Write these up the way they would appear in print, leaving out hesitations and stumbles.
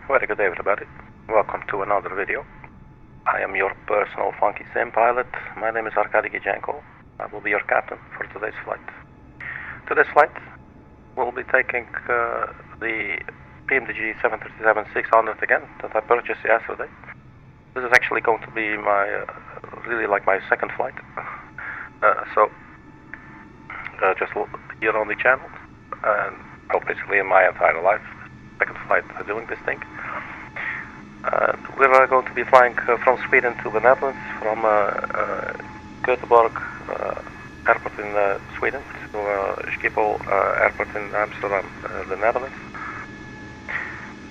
Very good day, everybody. Welcome to another video. I am your personal funky sim pilot. My name is Arkady Gidzenko. I will be your captain for today's flight. Today's flight will be taking the PMDG 737-600 again that I purchased yesterday. This is actually going to be my really like my second flight. Just here on the channel, and basically in my entire life, second flight doing this thing. We're going to be flying from Sweden to the Netherlands, from Gothenburg airport in Sweden to Schiphol airport in Amsterdam, the Netherlands.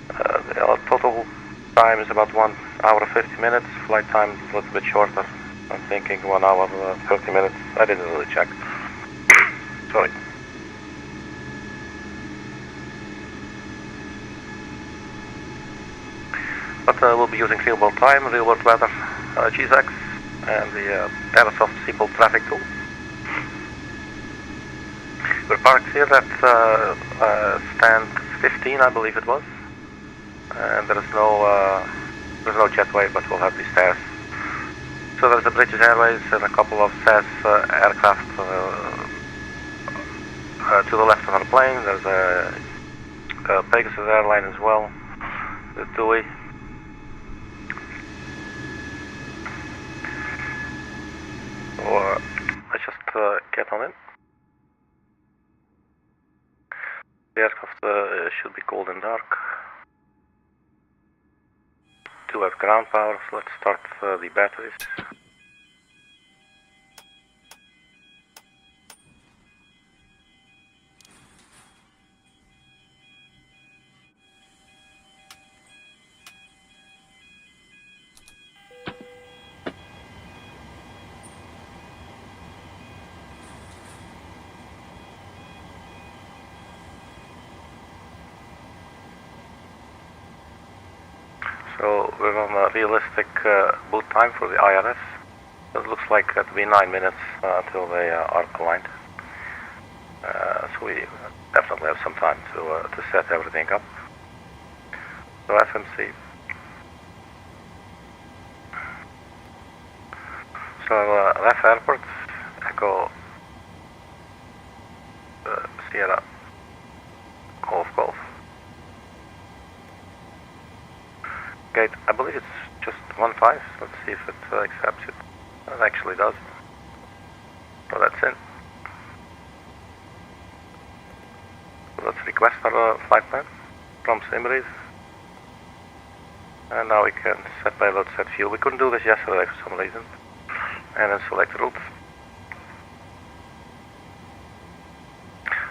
The total time is about 1 hour 50 minutes. Flight time is a little bit shorter. I'm thinking 1 hour 30 minutes. I didn't really check. Sorry. But we'll be using real world time, real world weather, GSX, and the Airsoft Schiphol traffic tool. We're parked here at stand 15, I believe it was, and there's no jetway, but we'll have the stairs. So there's the British Airways and a couple of SAS aircraft to the left of our plane. There's a Pegasus Airline as well, the TUI. Let's just get on in. The aircraft should be cold and dark. Do have ground power, so let's start the batteries. So we're on a realistic boot time for the IRS. It looks like it will be 9 minutes until they are aligned. So we definitely have some time to set everything up. So FMC. So left airport, Echo Sierra Golf. Gate, I believe it's just 15. Let's see if it accepts it. It actually does. So that's in. So let's request our flight plan from Simrise. And now we can set payload, set fuel. We couldn't do this yesterday for some reason. And then select route.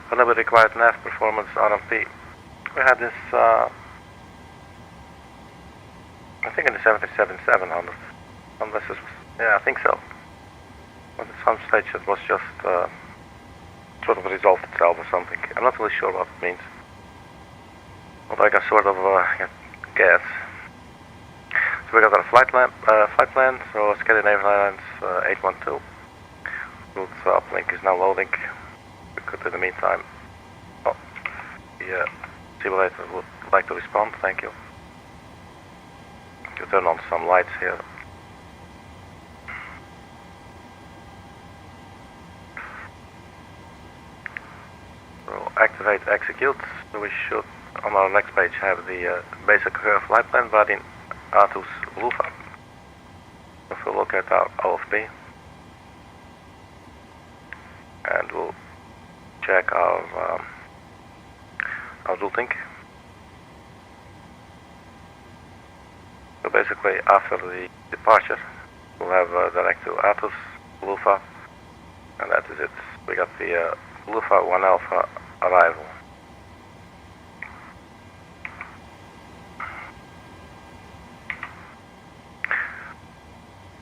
Whenever required nav performance RMP. We had this I think in the 737-700, unless it was, yeah, I think so. But at some stage it was just sort of resolved itself or something. I'm not really sure what it means. But I can sort of guess. So we got our flight plan, so Scandinavian Airlines 812. Route uplink is now loading. We could in the meantime. Oh, the simulator would like to respond, thank you. To turn on some lights here. So activate, execute. So we should on our next page have the basic flight plan, VADIN, ATTUS, BLUFA. If we look at our OFB, and we'll check our routing. So basically, after the departure, we'll have direct to ATTUS, BLUFA, and that is it. We got the BLUFA 1 Alpha arrival.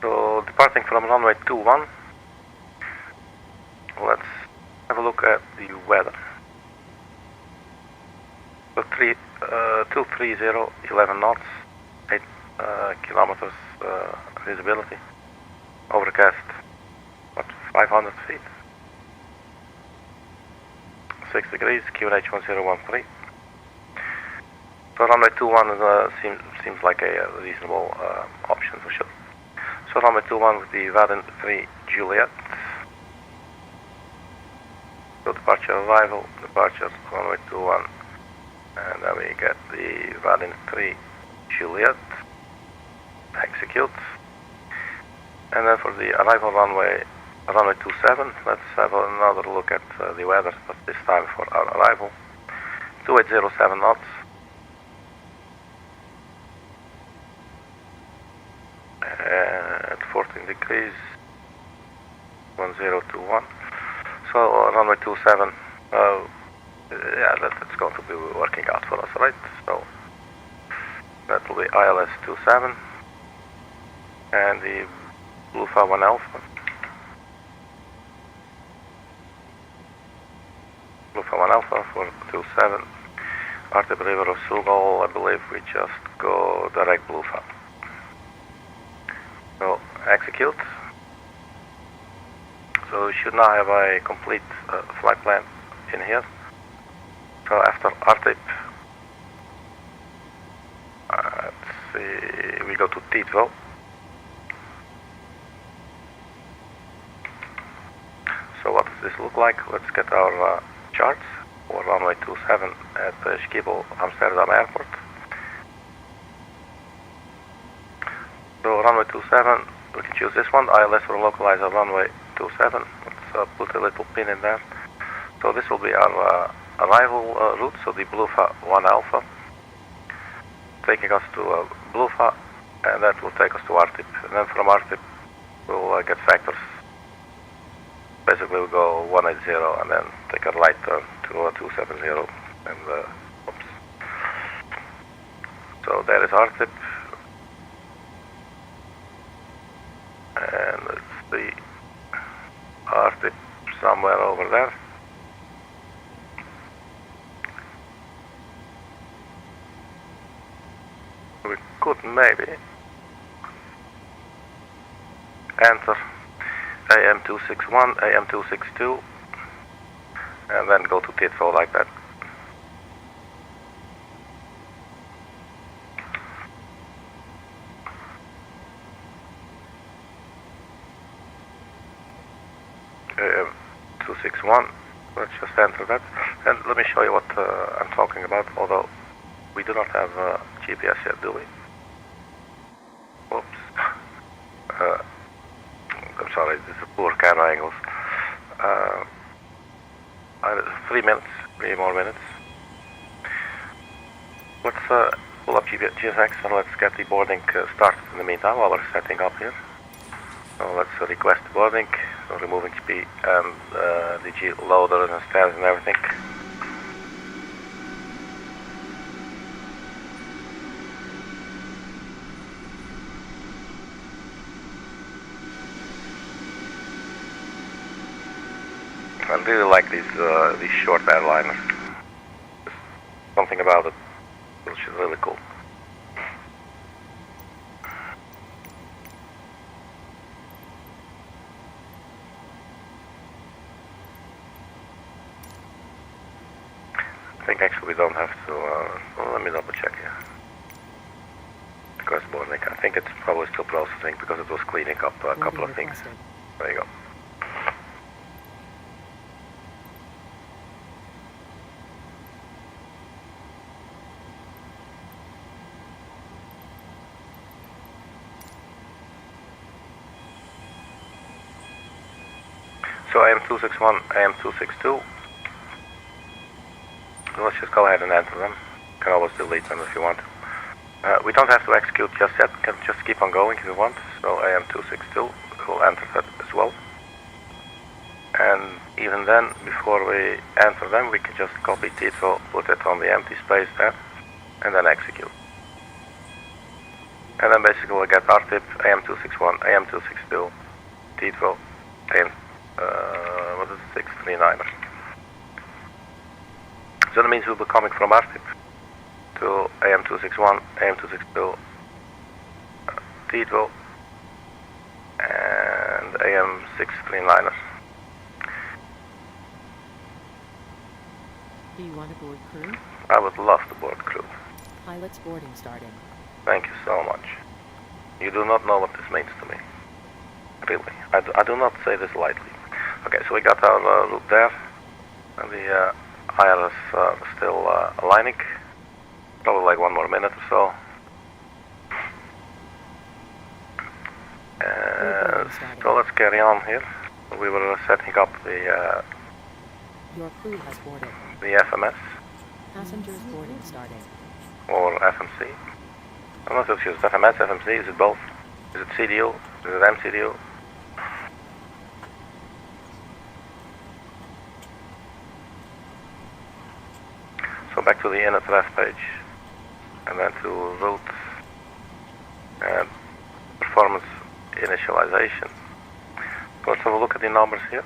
So departing from runway 21, let's have a look at the weather. So 230, 11 knots, 8 kilometers visibility, overcast, what, 500 feet, 6 degrees, QNH 1013. So runway 21 seems like a reasonable option for sure. So runway 21 with the VADIN 3 Juliet. So departure arrival, departure runway 21, and then we get the VADIN 3 Juliet. Execute. And then for the arrival runway 27, let's have another look at the weather, but this time for our arrival. 2807 knots. At 14 degrees, 1021. So runway 27, yeah, that's going to be working out for us, right? So that will be ILS 27 and the BLUFA 1 Alpha. BLUFA 1 Alpha for 27. Artip River of Sugal, I believe we just go direct BLUFA. So execute. So we should now have a complete flight plan in here. So after Artip, let's see, we go to Tietvo. So what does this look like? Let's get our charts for runway 27 at Schiphol, Amsterdam Airport. So runway 27, we can choose this one, ILS or localizer runway 27. Let's put a little pin in there. So this will be our arrival route, so the BLUFA 1 Alpha, taking us to BLUFA, and that will take us to Artip. And then from Artip, we'll get factors. Basically, we'll go 180 and then take a right turn to 270, and oops. So there is Artip. And let's see, Artip somewhere over there. We could maybe enter AM261, AM262, and then go to Tietvo like that. AM261, let's just enter that. And let me show you what I'm talking about, although we do not have GPS yet, do we? Whoops. I'm sorry, this is poor camera angles. 3 minutes, 3 more minutes. Let's pull up GFX and let's get the boarding started in the meantime while we're setting up here. So let's request boarding, so removing speed and the G loader and stairs and everything. I really like these short airliners. There's something about it which is really cool. I think actually we don't have to, well, let me double check here. Request boarding, I think it's probably still processing because it was cleaning up a couple of things. There you go. So AM261, AM262. Let's just go ahead and enter them. You can always delete them if you want. We don't have to execute just yet. We can just keep on going if you want. So AM262, we'll enter that as well. And even then, before we enter them, we can just copy Tietvo, put it on the empty space there, and then execute. And then basically we'll get Artip, AM261, AM262, Tietvo, AM, what is it, 639er. So that means we'll be coming from Artip to AM261, AM262, Tietvo, and AM639er. Do you want to board crew? I would love to board crew. Pilot's boarding starting. Thank you so much. You do not know what this means to me. Really. I do not say this lightly. Okay, so we got our route there. And the IR is still aligning. Probably like 1 more minute or so. So let's carry on here. We were setting up the Your crew has boarded. the FMS Passengers boarding starting. or FMC. I'm not confused. FMS, FMC, is it both? Is it CDU? Is it MCDU? So back to the INITREF page, and then to route and performance initialization. So let's have a look at the numbers here.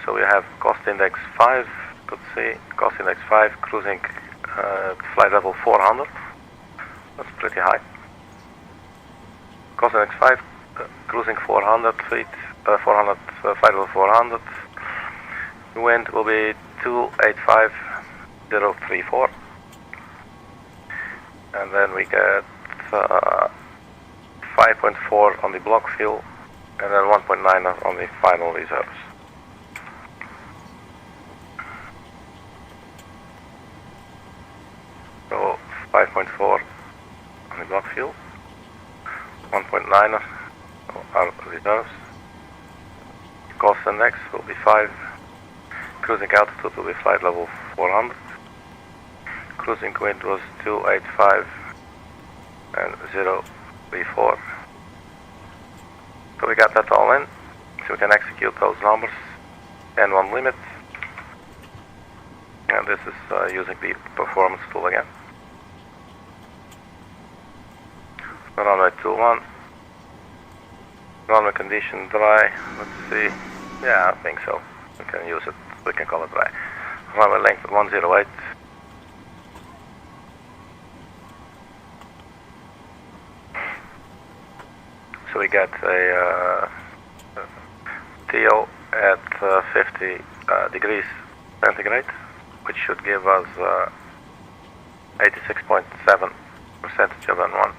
So we have cost index 5, could see cost index 5 cruising flight level 400. That's pretty high. Cost index 5 cruising 400 feet, 400 flight level 400. Wind will be 285.034, and then we get 5.4 on the block fuel, and then 1.9 on the final reserves. So 5.4 on the block fuel, 1.9 are reserves. Cost index will be 5. Cruising altitude will be flight level 400. Cruising wind was 285 and 034. So we got that all in, so we can execute those numbers. N1 limit, and this is using the performance tool again. Runway 21. Runway condition dry. Let's see. Yeah, I think so. We can use it. We can call it dry. Runway length 108. So we get a TL at 50 degrees centigrade, which should give us 86.7% of N1.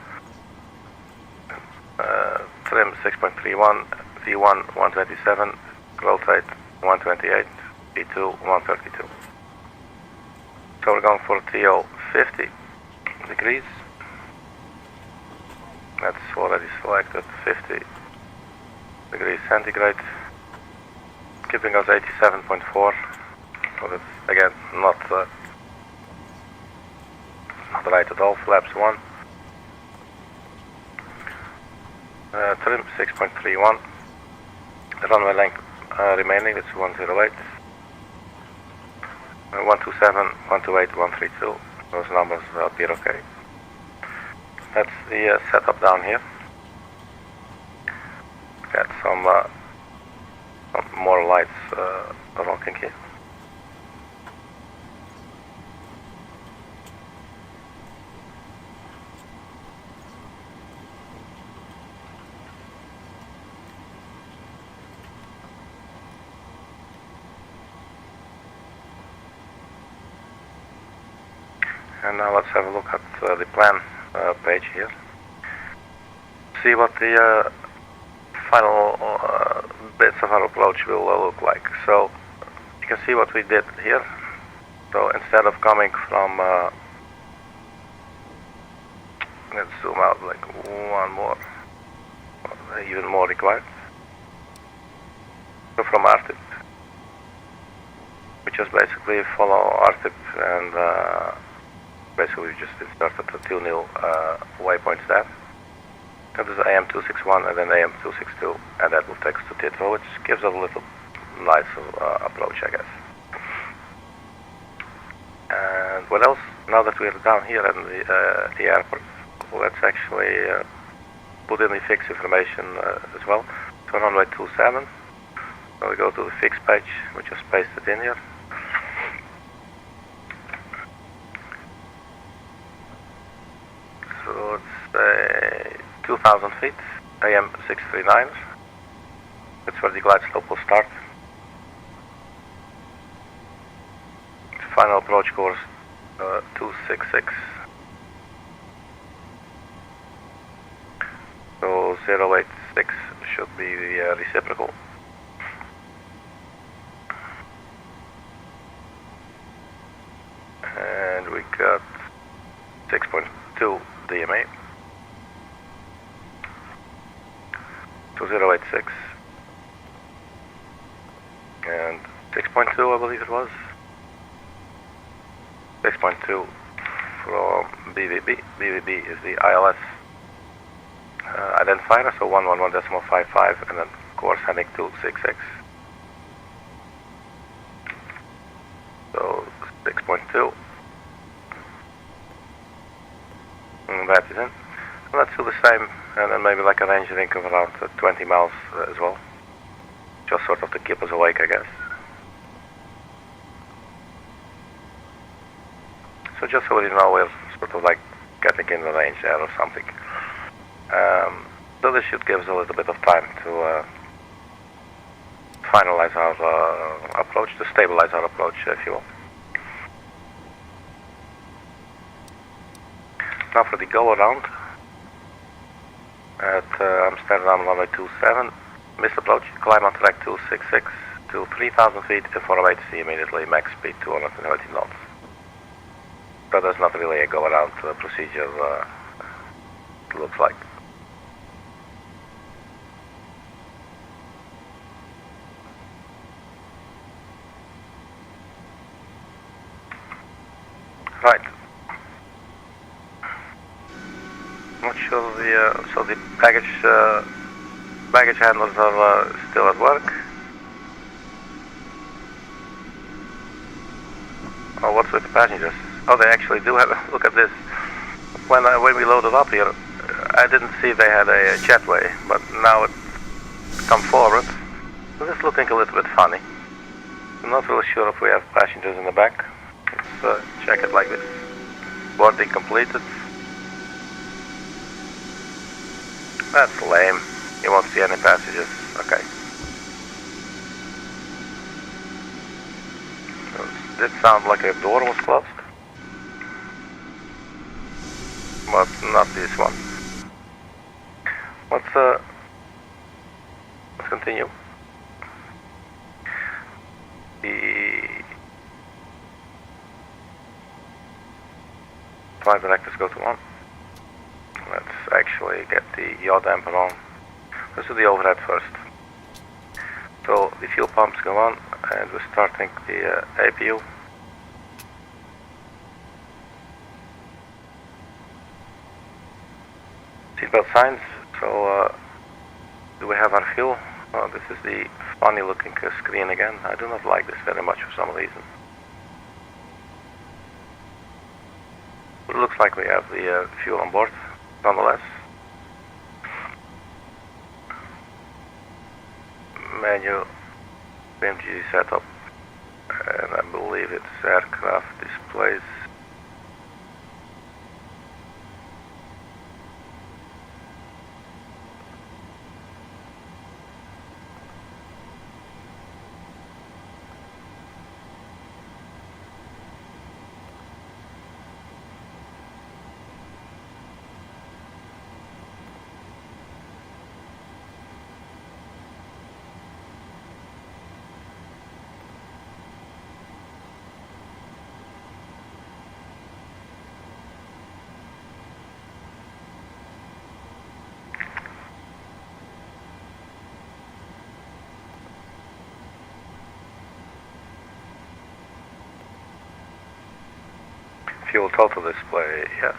Trim 6.31, V1 127, growth rate 128, V2 132. So we're going for TL 50 degrees. That's already selected, 50 degrees centigrade, giving us 87.4. So that's again not right at all. Flaps 1. Trim 6.31. Runway length remaining is 108. 127, 128, 132. Those numbers appear okay. That's the setup down here. Got some more lights rocking here. And now let's have a look at the plan page here. See what the final bits of our approach will look like. So you can see what we did here. So instead of coming from, let's zoom out like one more, even more required. So from RTIP, we just basically follow RTIP and basically we just inserted the 2 new waypoints there. And there's AM261 and then AM262, and that will take us to Titro, which gives us a little nice approach, I guess. And what else? Now that we're down here at the airport, let's actually put in the fix information as well. So runway 27. So we go to the fix page, we just paste it in here. So it's 2,000 feet, AM639. That's where the glide slope will start. Final approach course 266. be the reciprocal. And we got 6.2 DMA. 2086. And 6.2 I believe it was. 6.2 from BVB. BVB is the ILS identifier, so 111.55, and then of course heading to 6X. So 6.2. And that is in. And let's do the same, and then maybe like a range link of around 20 miles as well. Just sort of to keep us awake, I guess. So just so we know we're sort of like getting in the range there or something. So this should give us a little bit of time to finalize our approach, to stabilize our approach, if you will. Now for the go around at Amsterdam runway 27, missed approach, climb on track 266 to 3,000 feet for a see immediately, max speed 230 knots. So there's not really a go around procedure, it looks like. Right. Not sure so the baggage handlers are still at work. Oh, what's with the passengers? Oh, they actually do have. Look at this. When we loaded up here, I didn't see they had a jetway, but now it's come forward. So this is looking a little bit funny. I'm not really sure if we have passengers in the back. Let's check it like this. Boarding completed. That's lame. You won't see any passengers. Okay. Did sound like a door was closed, but not this one. Let's continue. The flight directors go to on. Let's actually get the yaw damper on. Let's do the overhead first. So the fuel pumps go on, and we're starting the APU. Seatbelt signs. So do we have our fuel? This is the funny looking screen again. I do not like this very much for some reason. It looks like we have the fuel on board, nonetheless. Menu PMDG setup, and I believe it's aircraft displays. Fuel total display, yes.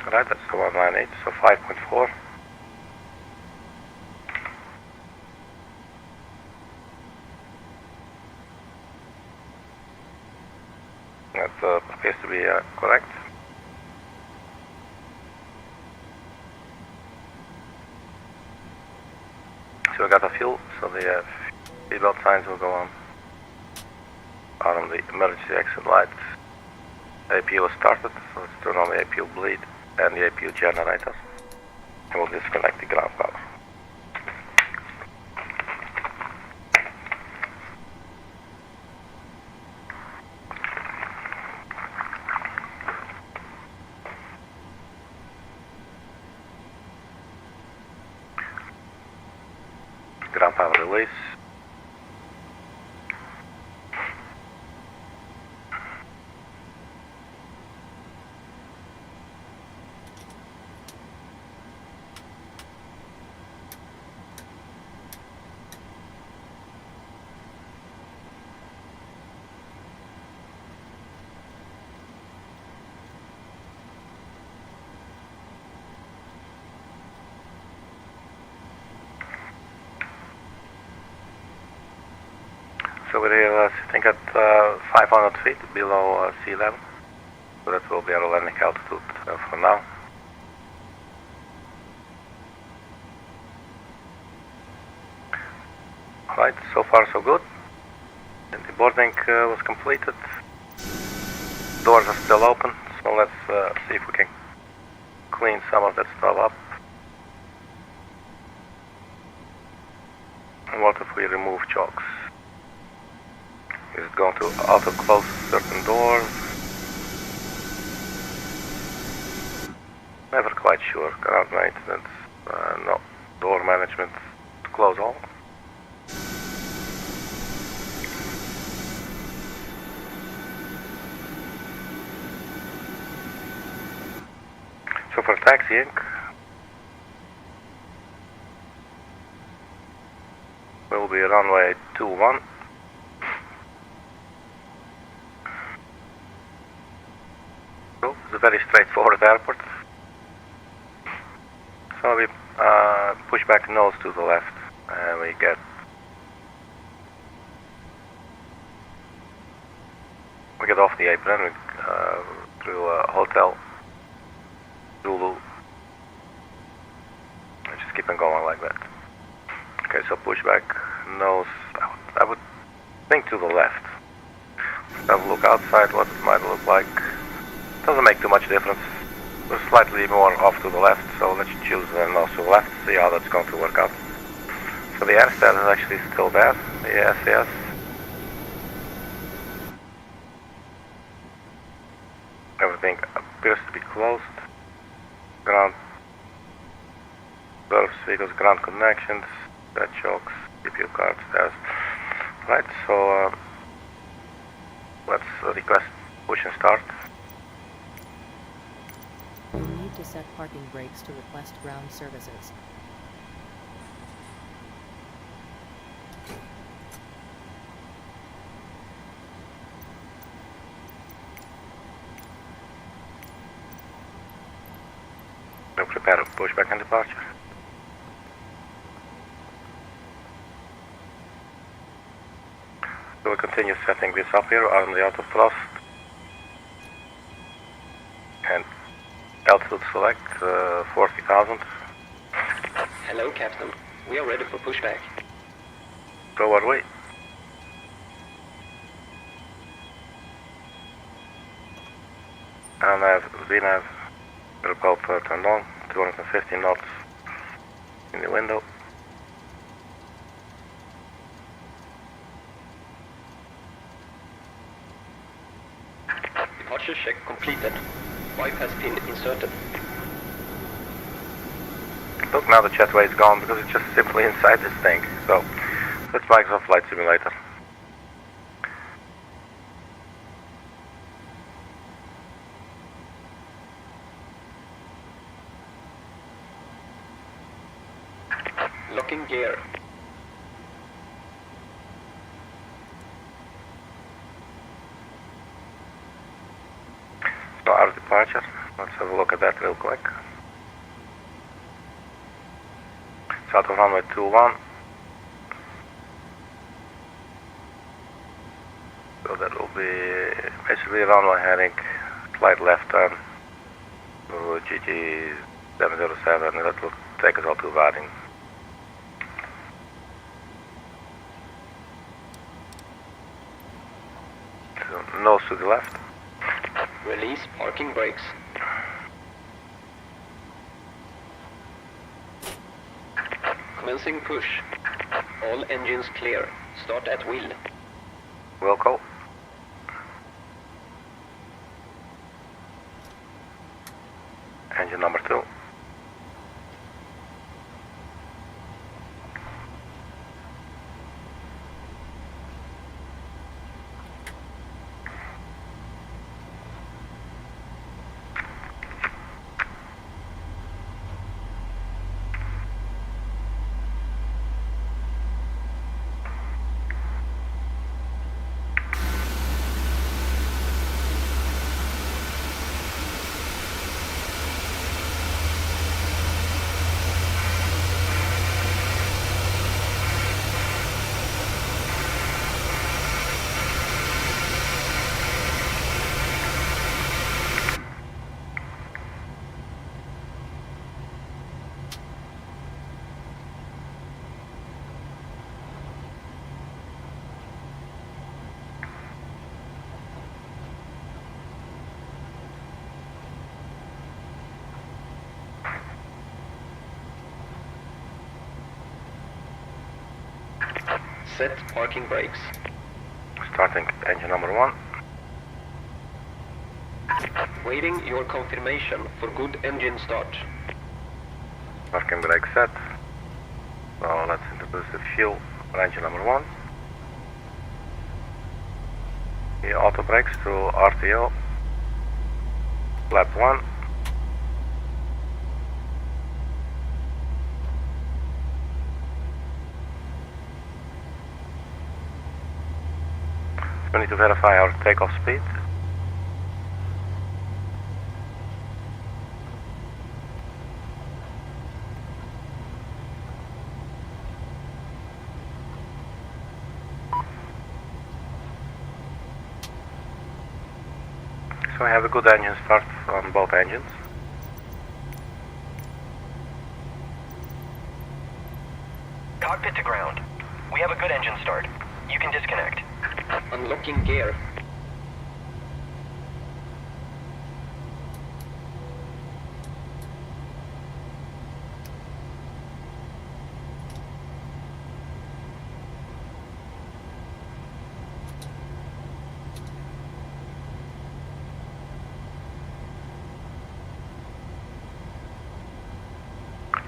Alright, that's the 198, so 5.4. That appears to be correct. So we got the fuel, so the seatbelt signs will go on the emergency exit lights. APU is started, so let's turn on the APU bleed and the APU generator. And we'll disconnect the ground power. release. So we're here sitting at 500 feet below sea level. So that will be our landing altitude for now. Alright, so far so good. And the boarding was completed. Doors are still open, so let's see if we can clean some of that stuff up. And what if we remove chokes? Is it going to auto-close certain doors? Never quite sure. Ground maintenance, no. Door management, close all. So for taxiing, will be runway 21. So it's a very straightforward airport. So we push back nose to the left and we get off the apron through a hotel Zulu and just keep on going like that. Okay, so push back nose, I would think to the left. Let's have a look outside what it might look like. Doesn't make too much difference. We're slightly more off to the left, so let's choose nose to the left, see how that's going to work out. So the airstand is actually still there, the SAS. Everything appears to be closed. Ground service vehicles, ground connections, bed chokes, CPU cards, there's. Right, so let's request push and start. You need to set parking brakes to request ground services. We'll prepare a pushback and departure. So we'll continue setting this up here on the auto thrust. And altitude select 40,000. Hello, Captain. We are ready for pushback. So are we. And I have VNAV propeller turned on, 250 knots in the window. Departure check completed. Bypass pin inserted. Look, now the jetway is gone because it's just simply inside this thing. So, let's Microsoft Flight Simulator. Locking gear. So our departure, let's have a look at that real quick. It's out of runway 21. So that will be basically runway heading, slight left turn to GG 707, and that will take us all to VADIN. So nose to the left. Release parking brakes. Commencing push. All engines clear. Start at wheel. Wilco. Engine number 2. Set parking brakes. Starting engine number 1. Waiting your confirmation for good engine start. Parking brake set. So let's introduce the fuel for engine number 1. The auto brakes to RTO. Lap 1. We need to verify our takeoff speed. So we have a good engine start on both engines. Cockpit to ground. We have a good engine start. You can disconnect. Unlocking gear.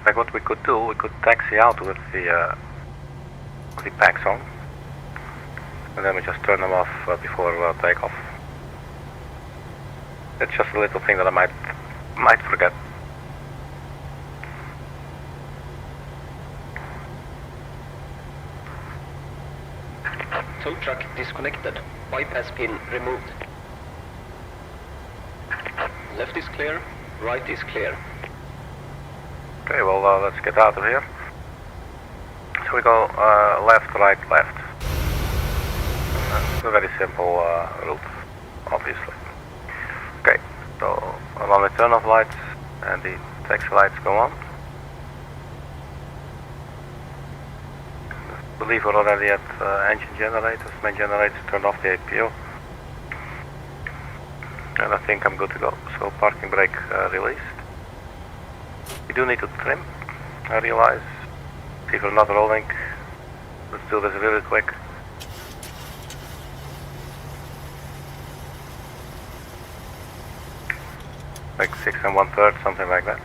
Like what we could do, we could taxi out with the packs on, and then we just turn them off before takeoff. It's just a little thing that I might forget. Tow truck disconnected. Bypass pin removed. Left is clear. Right is clear. Okay, well let's get out of here. So we go left, right, left. It's a very simple route, obviously. Okay, so allow the turn-off lights and the taxi lights go on. I believe we're already at engine generators, main generators, turned off the APU. And I think I'm good to go. So parking brake released. We do need to trim, I realize. See if we're not rolling. Let's do this really quick. Like 6 1/3, something like that.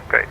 Okay.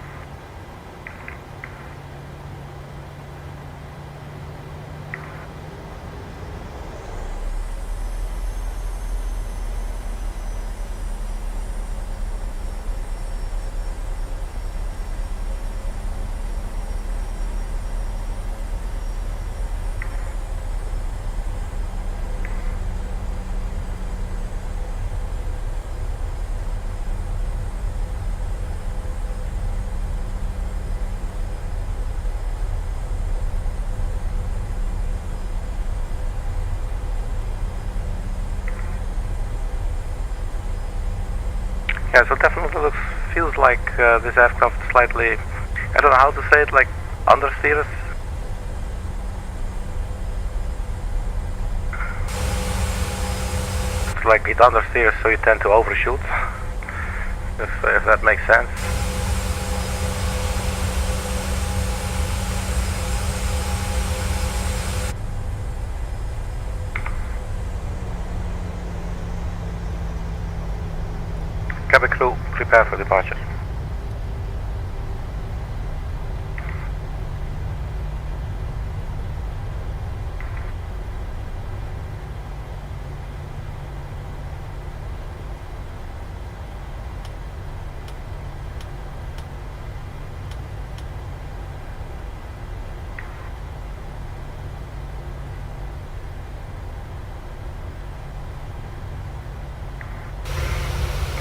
Yeah, so definitely feels like this aircraft slightly, I don't know how to say it, like understeers. It's like it understeers, so you tend to overshoot, if that makes sense. Cabin crew, prepare for departure.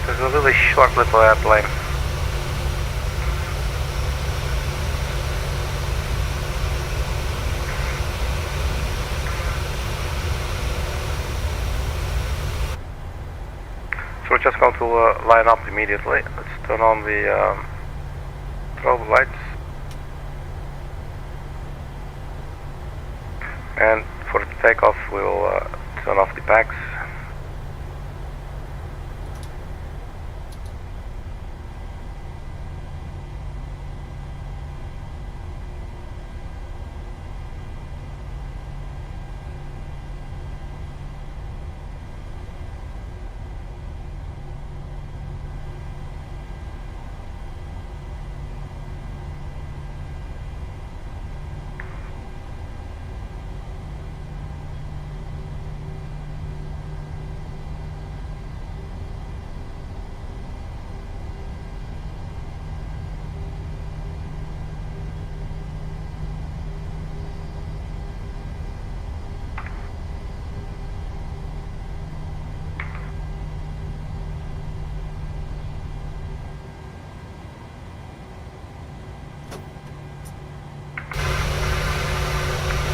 It's a really short little airplane. So we're just going to line up immediately. Let's turn on the strobe lights. And for the takeoff, we will turn off the packs.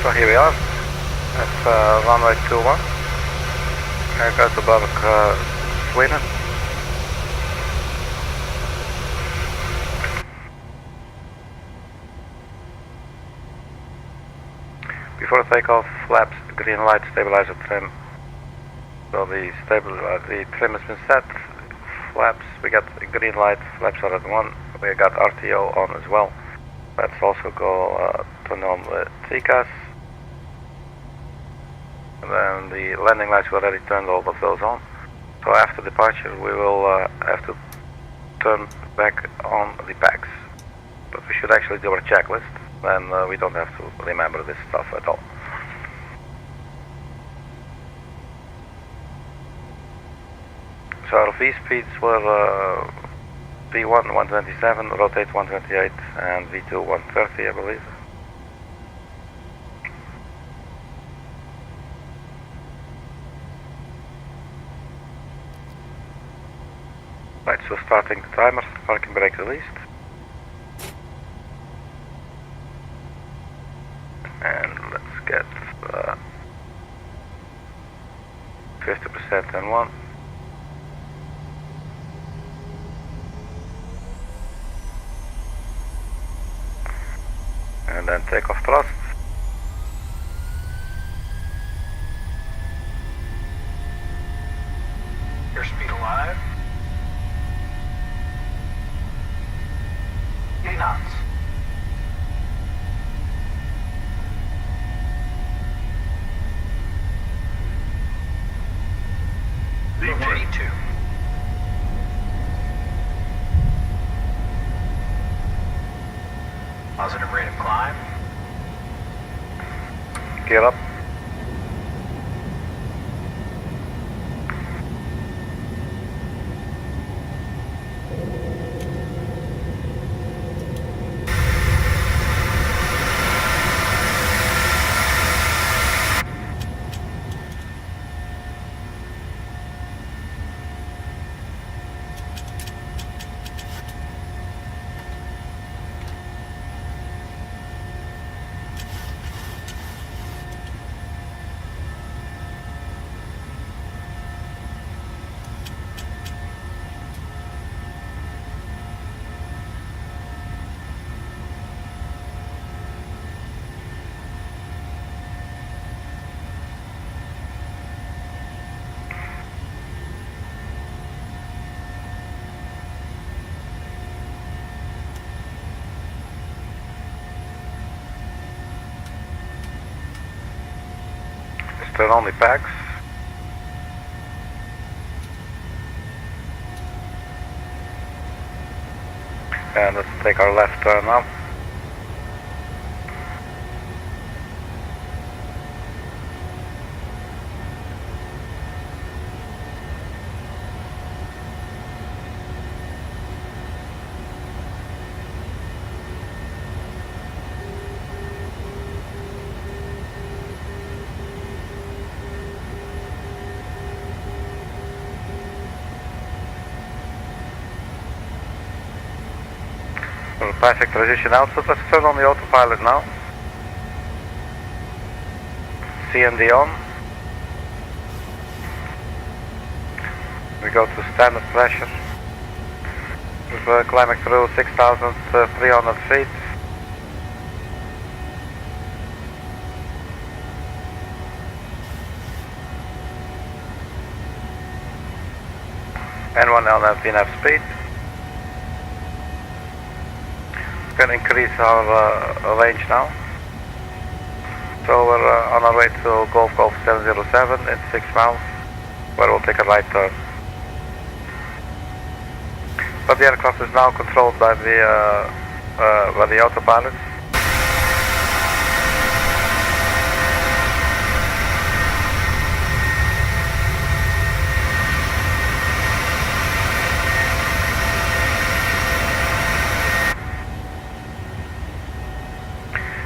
So here we are. It's runway 21. Gothenburg, Sweden. Before takeoff, flaps, green light, stabilizer trim. So the trim has been set. Flaps, we got green light, flaps are at 1. We got RTO on as well. Let's also go turn on the TCAS. And then the landing lights, we already turned all of those on. So after departure, we will have to turn back on the packs. But we should actually do our checklist, then we don't have to remember this stuff at all. So our V speeds were V1 127, rotate 128, and V2 130, I believe. Right, so starting the timer, parking brake released. And let's get 50% and 1. And then takeoff thrust. Airspeed alive. 80 knots. V42. Positive rate of climb. Gear up. Turn on the packs. And let's take our left turn now. We're passing transition output. Let's turn on the autopilot now. CND on. We go to standard pressure. We're climbing through 6,300 feet. N1 on VNAV speed. Can increase our range now. So we're on our way to Golf 707 in 6 miles, where we'll take a right turn. But the aircraft is now controlled by the autopilot.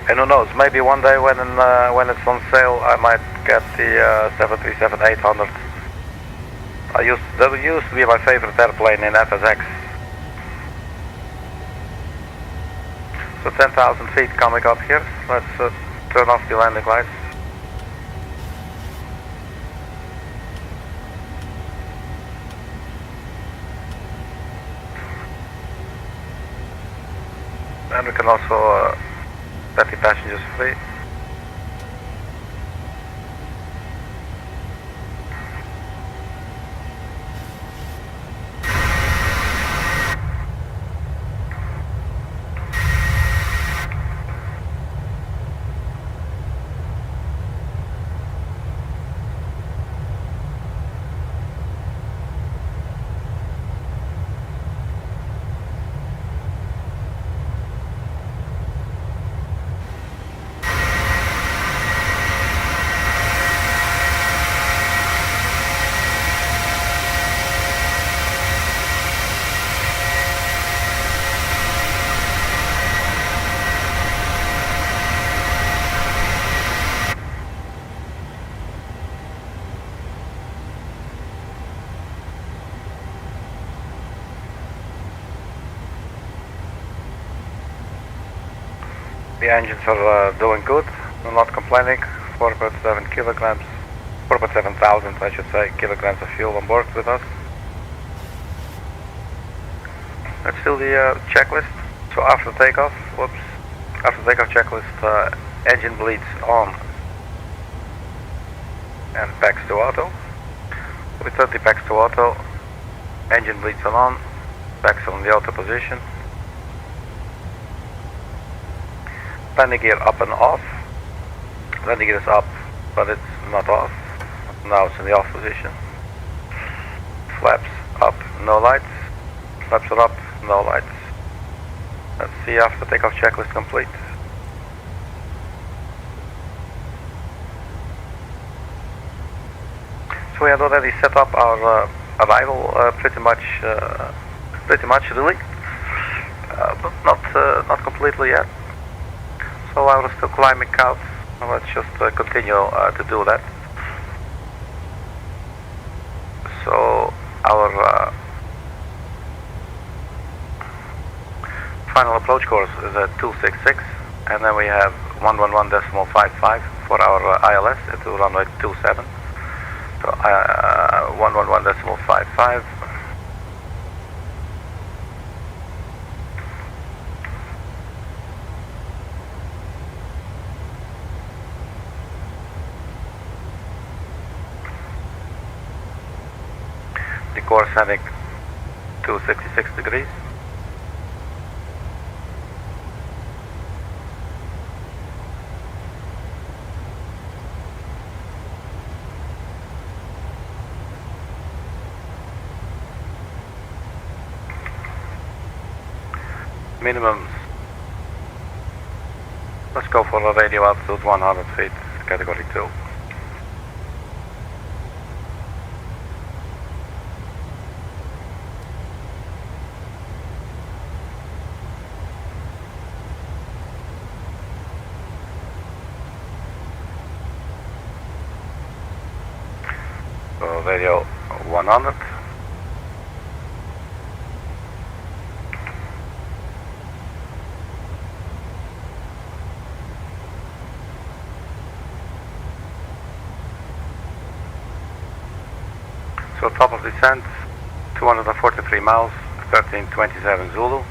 And who knows, maybe one day when it's on sale, I might get the 737-800. That used to be my favorite airplane in FSX. So 10,000 feet coming up here. Let's turn off the landing lights. And we can also let the passengers free. The engines are doing good, they're not complaining. 4.7 kilograms, 4.7 thousand I should say, kilograms of fuel on board with us. Let's do the checklist. So after takeoff, after takeoff checklist, engine bleeds on and packs to auto. With 30 packs to auto, engine bleeds on, packs on the auto position. Landing gear up and off. Landing gear is up, but it's not off. Now it's in the off position. Flaps up, no lights. Flaps are up, no lights. Let's see after takeoff checklist complete. So we had already set up our arrival pretty much really, but not completely yet. So I was still climbing out. Let's just continue to do that. So our final approach course is at 266, and then we have 111.55 for our ILS into runway 27. So 111.55. The course heading to 66 degrees. Minimum. Let's go for a radio altitude 100 feet, category 2. So radio 100. So top of descent, 243 miles, 1327 Zulu.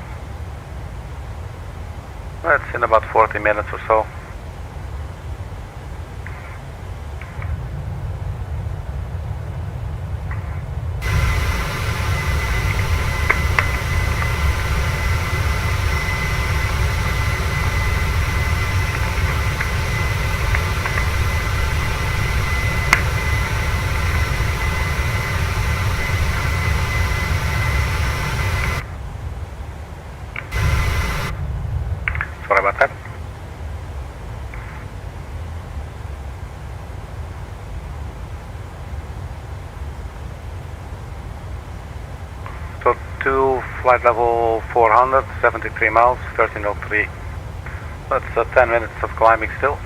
That's in about 40 minutes or so. Sorry about that. So to flight level 400, 73 miles, 1303. That's 10 minutes of climbing still.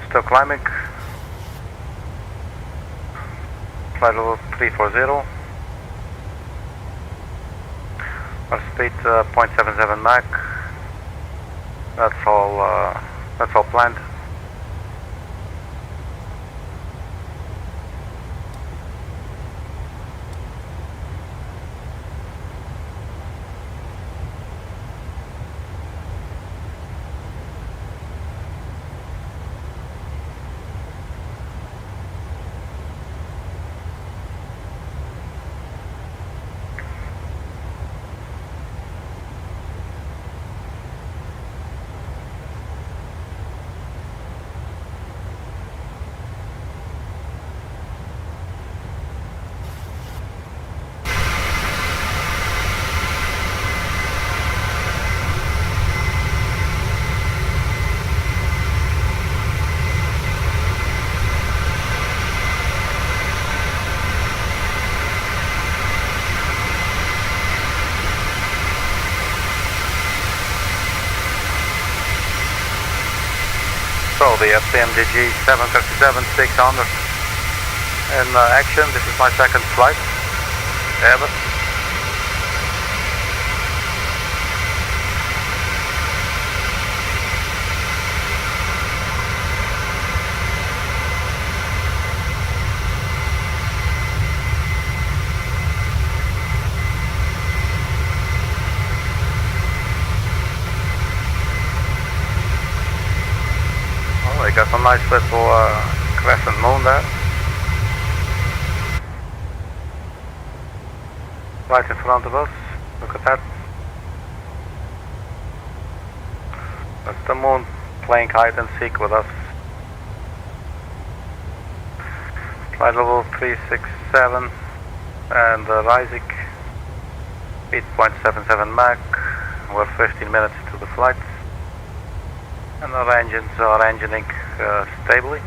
Still climbing. Flight level 340. Our speed 0.77 Mach. That's all planned. So the PMDG 737-600 in action. This is my second flight ever. We got a nice little crescent moon there. Right in front of us. Look at that. That's the moon playing hide and seek with us. Flight level 367 and rising. Speed 0.77 Mach. We're 15 minutes into the flight. And our engines are engineering stably.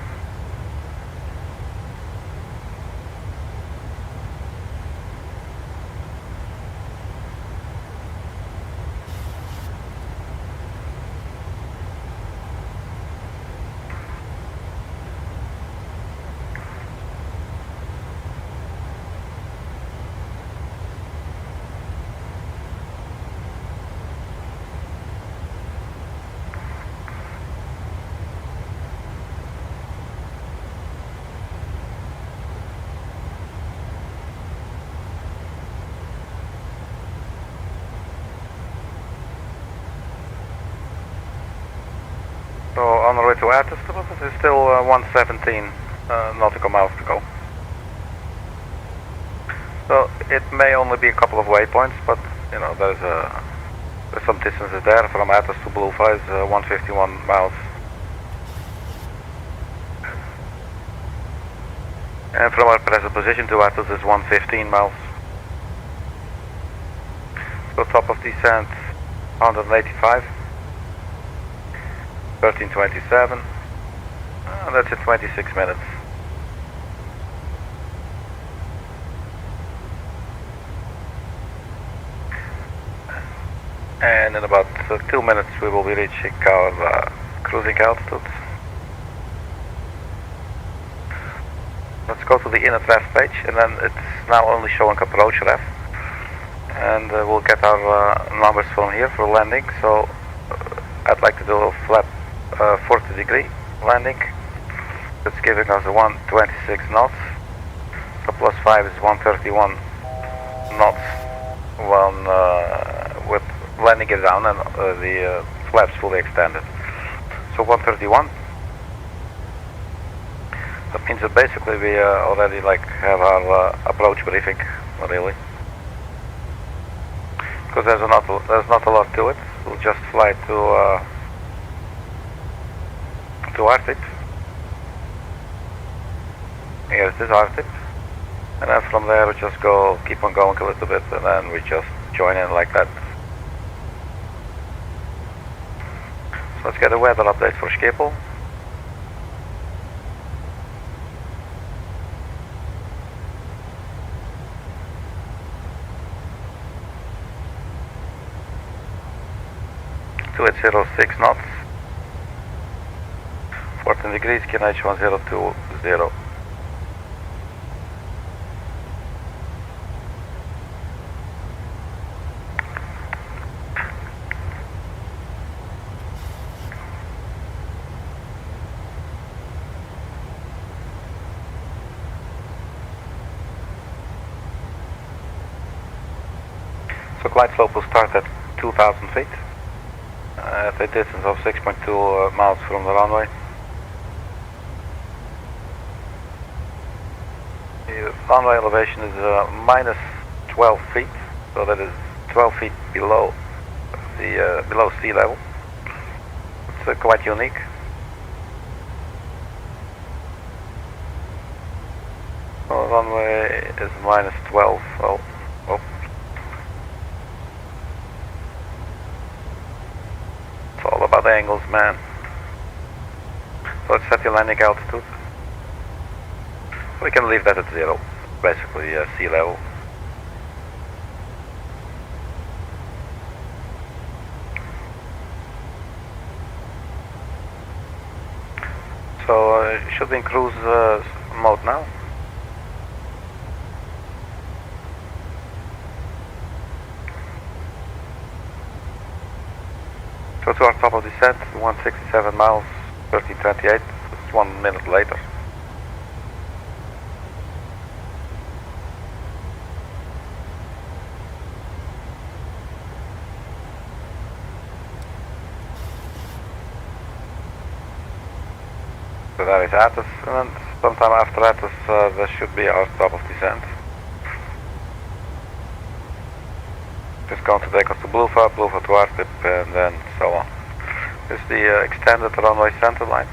So on the way to ATTUS, there's still 117 nautical miles to go. So it may only be a couple of waypoints, but you know there's some distances there. From ATTUS to BLUFA is 151 miles, and from our present position to ATTUS is 115 miles. So top of descent 185. 1327, that's in 26 minutes. And in about 2 minutes we will be reaching our cruising altitude. Let's go to the inner ref page, and then it's now only showing approach ref. And we'll get our numbers from here for landing. So I'd like to do a flat 40 degree landing. That's giving us a 126 knots. So plus 5 is 131 knots with landing it down and the flaps fully extended. So 131. That means that basically we already have our approach briefing, really. Because there's not a lot to it. We'll just fly to ARTIP. Here it is, ARTIP. And then from there we just keep on going a little bit, and then we just join in like that. So let's get a weather update for Schiphol. It's 06 knots, 4 15 degrees, QNH 1020. So glide slope will start at 2,000 feet at a distance of 6.2 miles from the runway. The runway elevation is minus 12 feet, so that is 12 feet below the below sea level. It's quite unique. So runway is minus 12. Oh. It's all about angles, man. So let's set your landing altitude. We can leave that at 0, basically sea level. So you should be in cruise mode now. So to our top of descent, 167 miles, 1328, it's 1 minute later. So that is ATTUS, and then sometime after ATTUS there should be our top of descent. Just going to take us to BLUFA, BLUFA to RTIP, and then so on. This is the extended runway center line.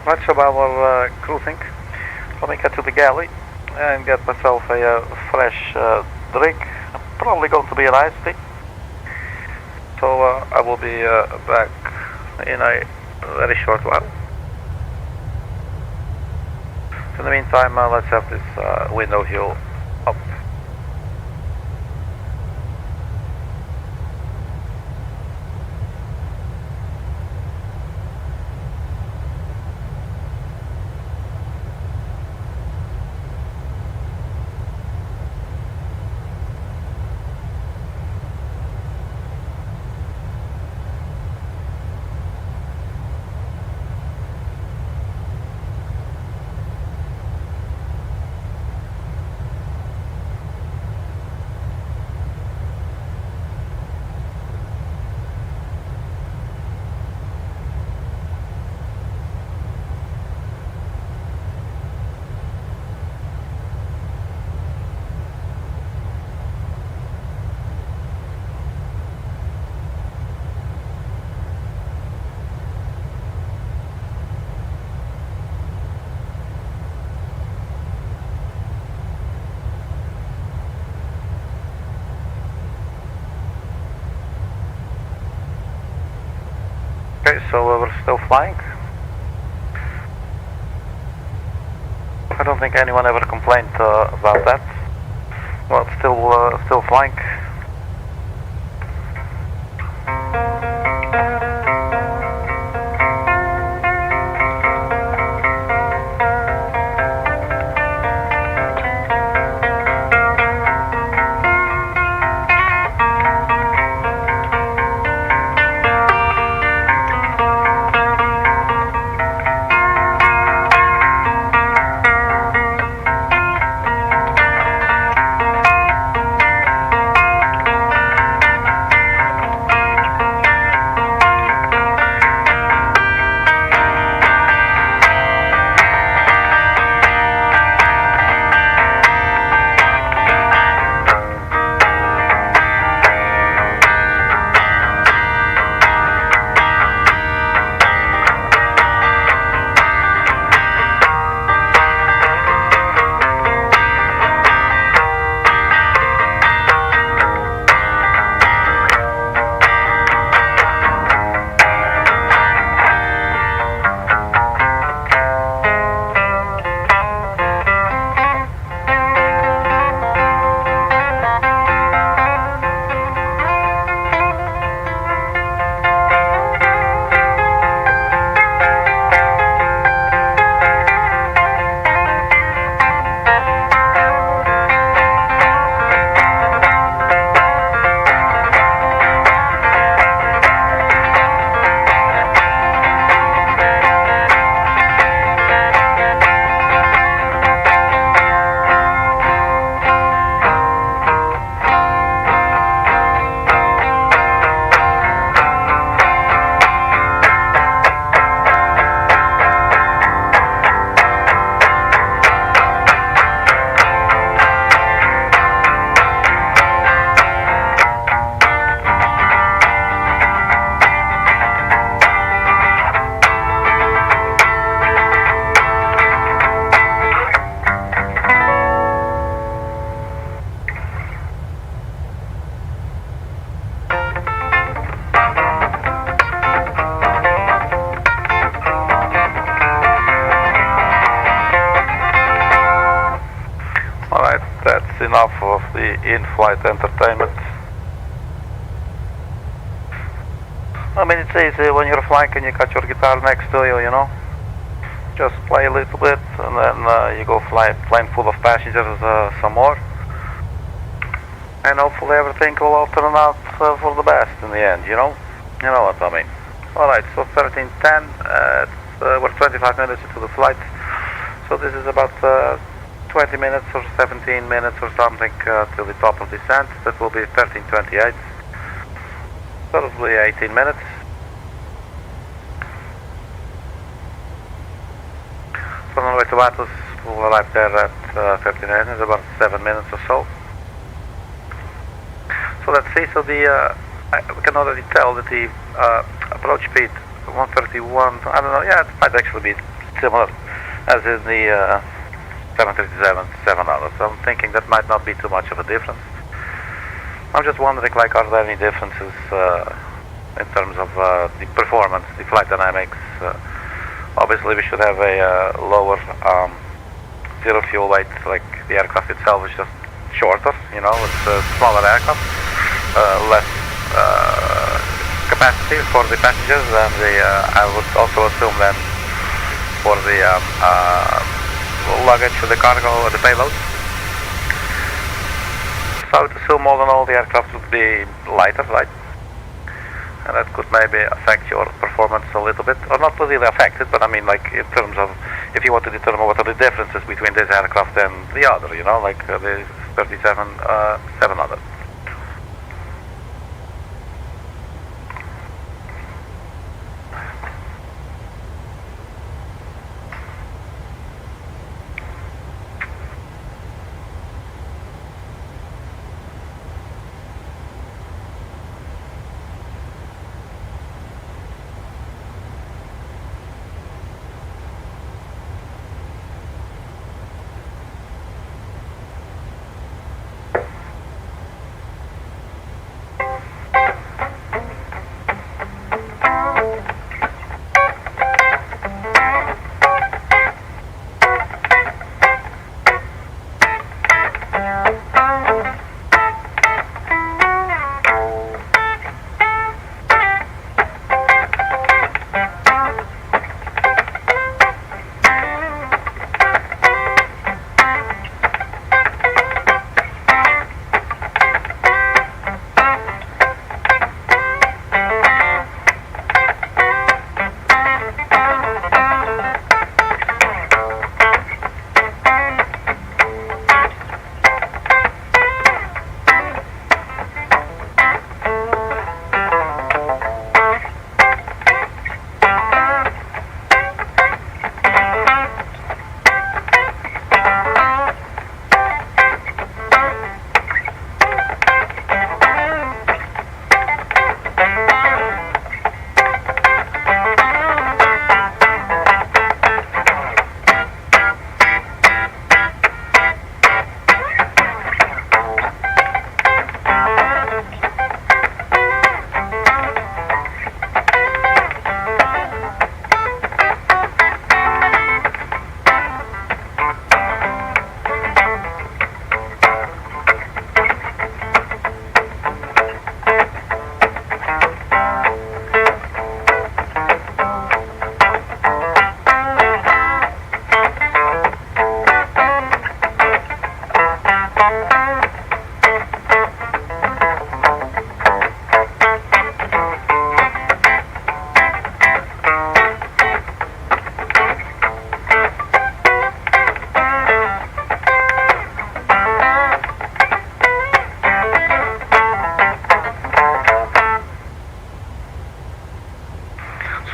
Right, so while we're cruising, let me get to the galley and get myself a fresh drink. Probably going to be an iced tea. So I will be back in a very short while. In the meantime, let's have this window hill up. Okay, so we're still flying. I don't think anyone ever complained about that. Well, it's still flying. enough of the in-flight entertainment. I mean, it's easy when you're flying and you got your guitar next to you, you know. Just play a little bit and then you go plane full of passengers some more. And hopefully everything will all turn out for the best in the end, you know? You know what I mean. Alright, so 13:10, we're 25 minutes into the flight. So this is about 20 minutes or 17 minutes or something till the top of descent. That will be 13:28. Probably 18 minutes. So on the way to ATTUS, we'll arrive there at 39, it's about 7 minutes or so. So let's see, so we can already tell that the approach speed 131, I don't know, yeah, it might actually be similar as in the 737-700. So I'm thinking that might not be too much of a difference. I'm just wondering, like, are there any differences in terms of the performance, the flight dynamics? Obviously, we should have a lower zero fuel weight, like the aircraft itself is just shorter, you know, it's a smaller aircraft, less capacity for the passengers, and I would also assume then for the luggage, the cargo, or the payload. So I would assume all in all the aircraft would be lighter, right? And that could maybe affect your performance a little bit, or not really affect it, but I mean, like, in terms of if you want to determine what are the differences between this aircraft and the other, you know, like the 37-700.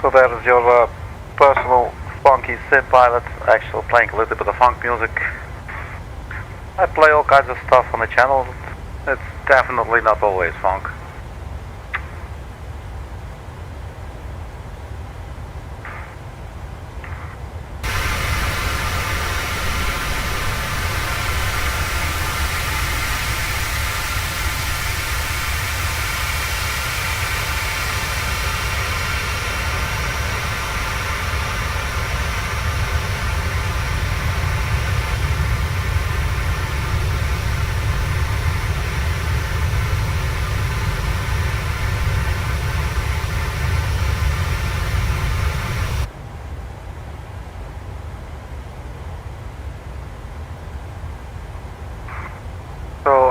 So there's your personal funky sim pilot, actually playing a little bit of funk music. I play all kinds of stuff on the channel. It's definitely not always funk.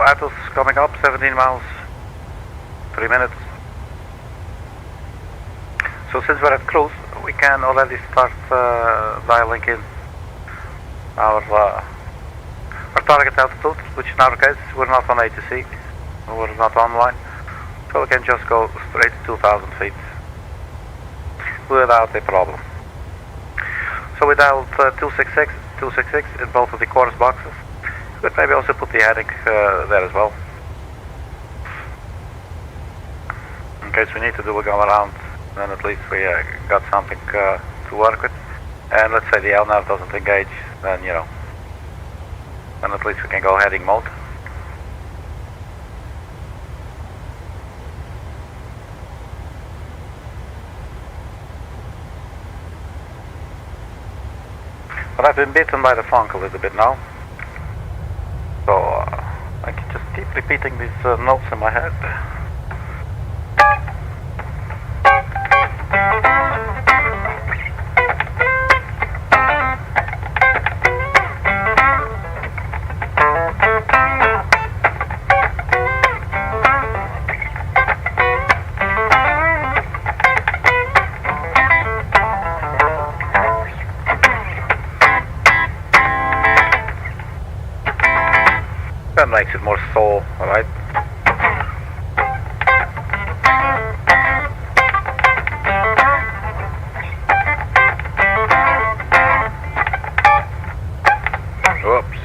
ATTUS coming up, 17 miles, 3 minutes. So since we're at cruise, we can already start dialing in our target altitude, which in our case, we're not on ATC, we're not online, so we can just go straight to 2,000 feet without a problem. So we dialed 266 in both of the chorus boxes, but maybe also put the heading there as well, in case we need to do a go around. Then at least we got something to work with. And let's say the LNAV doesn't engage, then you know, then at least we can go heading mode. But I've been bitten by the funk a little bit now, so I can just keep repeating these notes in my head. That makes it more soul, alright? Oops.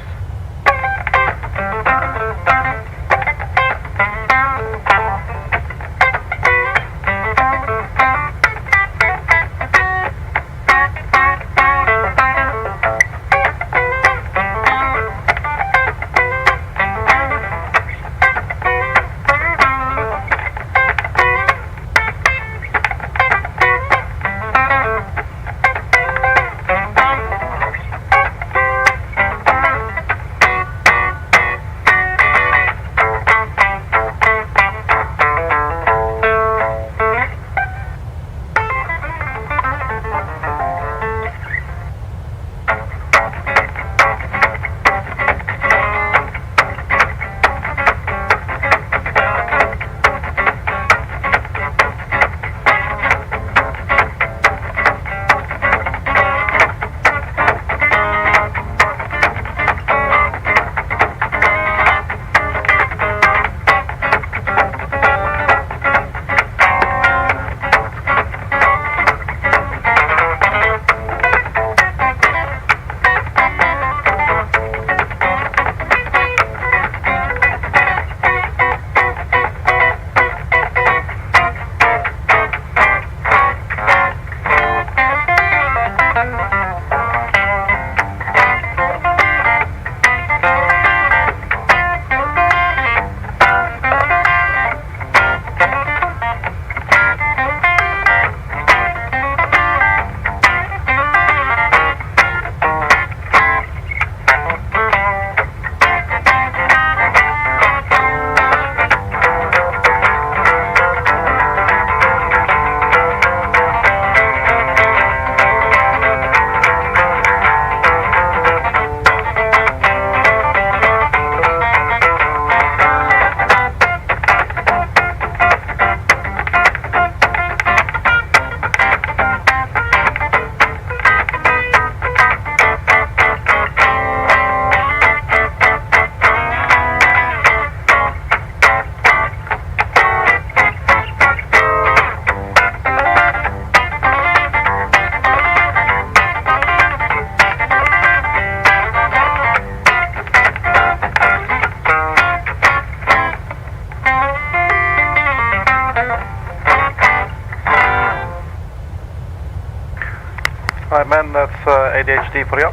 Alright man, that's ADHD for you.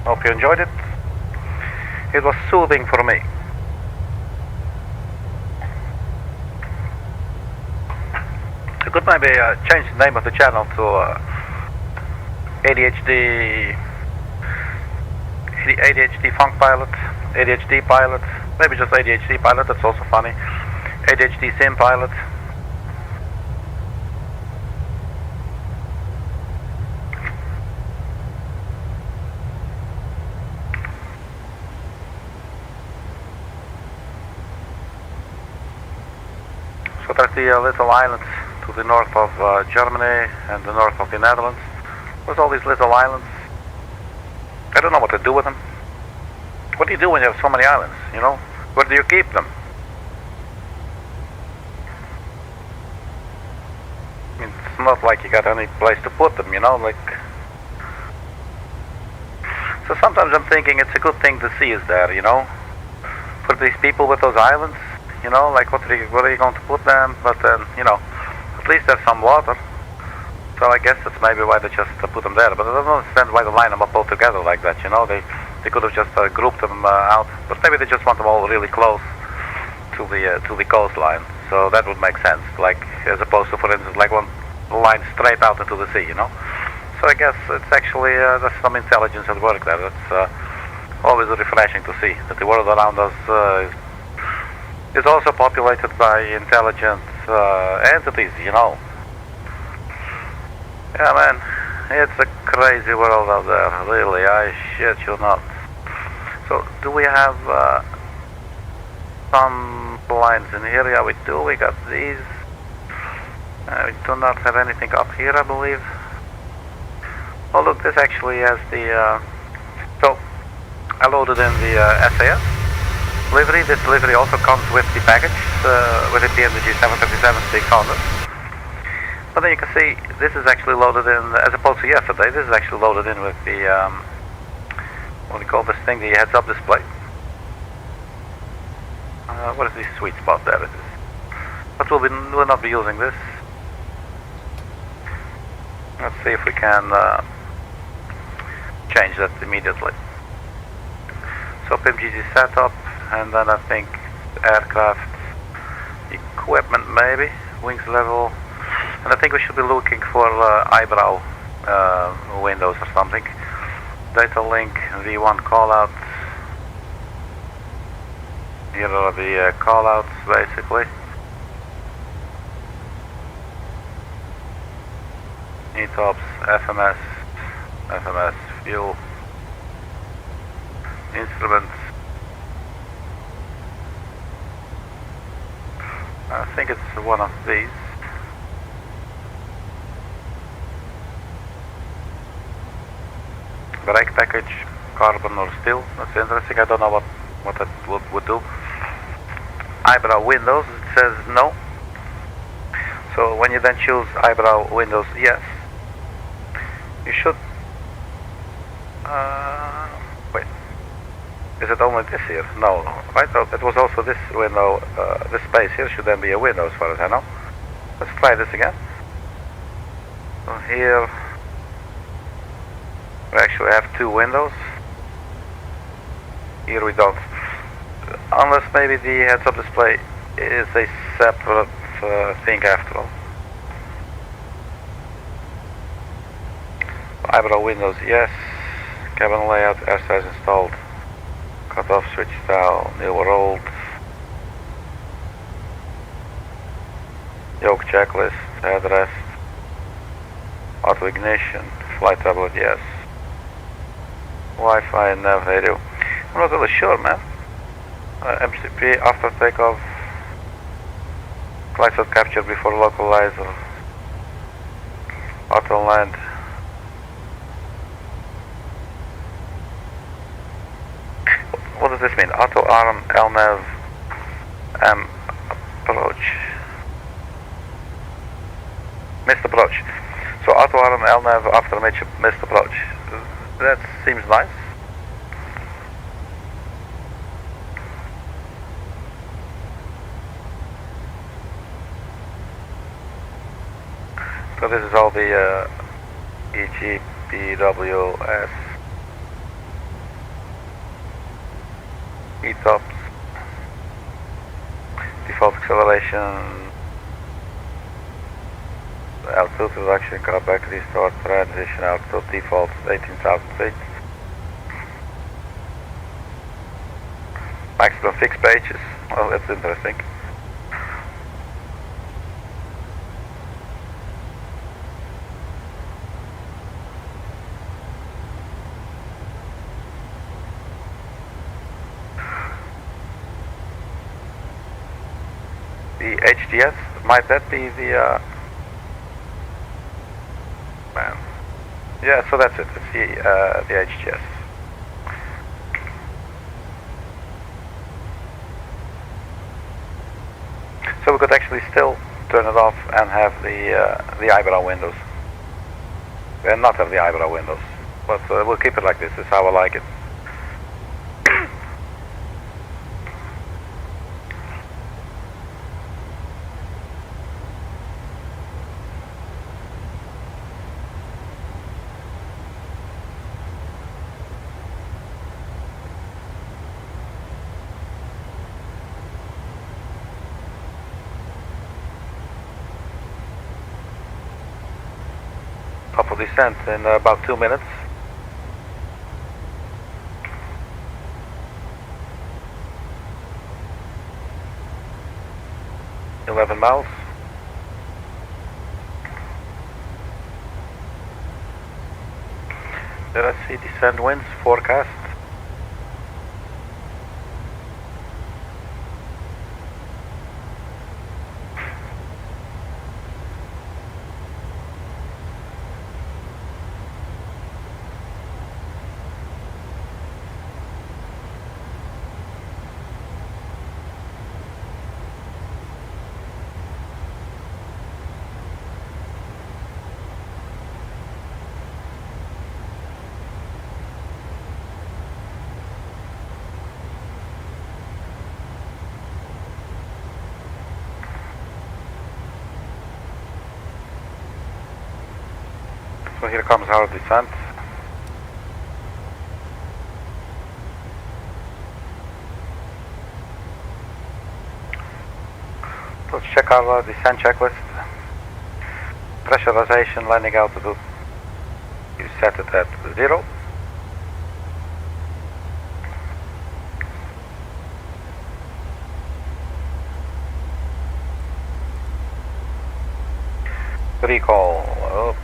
Hope you enjoyed it. It was soothing for me. I could maybe change the name of the channel to ADHD Funk Pilot, ADHD Pilot, maybe just ADHD Pilot, that's also funny. ADHD Sim Pilot. what are the little islands to the north of Germany and the north of the Netherlands? There's all these little islands. I don't know what to do with them. What do you do when you have so many islands, you know? Where do you keep them? I mean, it's not like you got any place to put them, you know, like... So sometimes I'm thinking it's a good thing the sea is there, you know? For these people with those islands, you know, like where are you going to put them? But then, you know, at least there's some water. So I guess that's maybe why they just put them there. But I don't understand why they line them up all together like that, you know? They could have just grouped them out. But maybe they just want them all really close to the coastline. So that would make sense, like as opposed to, for instance, like one line straight out into the sea, you know? So I guess it's actually, there's some intelligence at work there. It's always refreshing to see that the world around us is also populated by intelligent entities, you know? Yeah, man, it's a crazy world out there, really, I shit you not. So, do we have some lines in here? Yeah, we do, we got these. We do not have anything up here, I believe. Oh look, this actually has the, so, I loaded in the SAS livery. This livery also comes with the package, with the PMDG 737-600. But then you can see, this is actually loaded in, as opposed to yesterday, this is actually loaded in with the, what do you call this thing, the heads-up display. What is the sweet spot there? It is. But we'll not be using this. Let's see if we can change that immediately. So PMDG setup, and then I think aircraft equipment maybe, wings level, and I think we should be looking for eyebrow windows or something. Data link, V1 callout. Here are the callouts basically. ETOPS, FMS, fuel, instruments. I think it's one of these. Brake package, carbon or steel. That's interesting. I don't know what that would do. Eyebrow windows, it says no. So when you then choose eyebrow windows, yes. You should... wait. Is it only this here? No. I thought it was also this window, this space here should then be a window as far as I know. Let's try this again. So here we actually have two windows. Here we don't. Unless maybe the heads-up display is a separate thing after all. Eyebrow windows, yes. Cabin layout, airsides installed. Cut-off switch style, new or old. Yoke checklist, headrest. Auto ignition, flight tablet, yes. Wi-Fi and nav radio. I'm not really sure, man. MCP after takeoff. Flight set capture before localizer. Auto land. What does this mean? Auto arm, LNAV, approach. Missed approach. So auto arm, LNAV after missed approach. That seems nice. So this is all the EGPWS ETOPS, default acceleration, altitude reduction, car back restart, transition altitude, default 18,000 feet. Maximum fixed pages, well that's interesting. The HDS Might that be the, man. Yeah, so that's it. It's the HGS. So we could actually still turn it off and have the eyebrow windows. And not have the eyebrow windows. But we'll keep it like this. This is how I like it. Up for descent in about 2 minutes. $11 miles. Let's see descent winds forecast. So here comes our descent. Let's check our descent checklist. Pressurization, landing altitude. You set it at 0. Recall. Oops.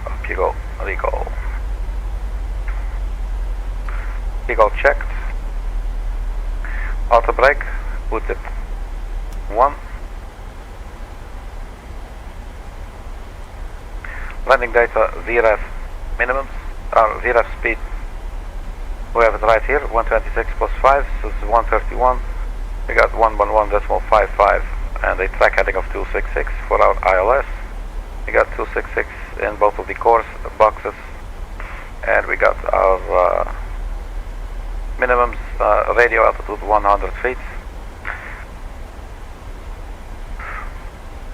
Up you go. Recall. Recall checked. Auto brake. Put it 1. Landing data VREF minimums. VREF speed. We have it right here. 126 plus 5. So it's 131. We got 111.55 and a track heading of 266 for our ILS. We got 266 in both of the course boxes, and we got our minimums, radio altitude 100 feet,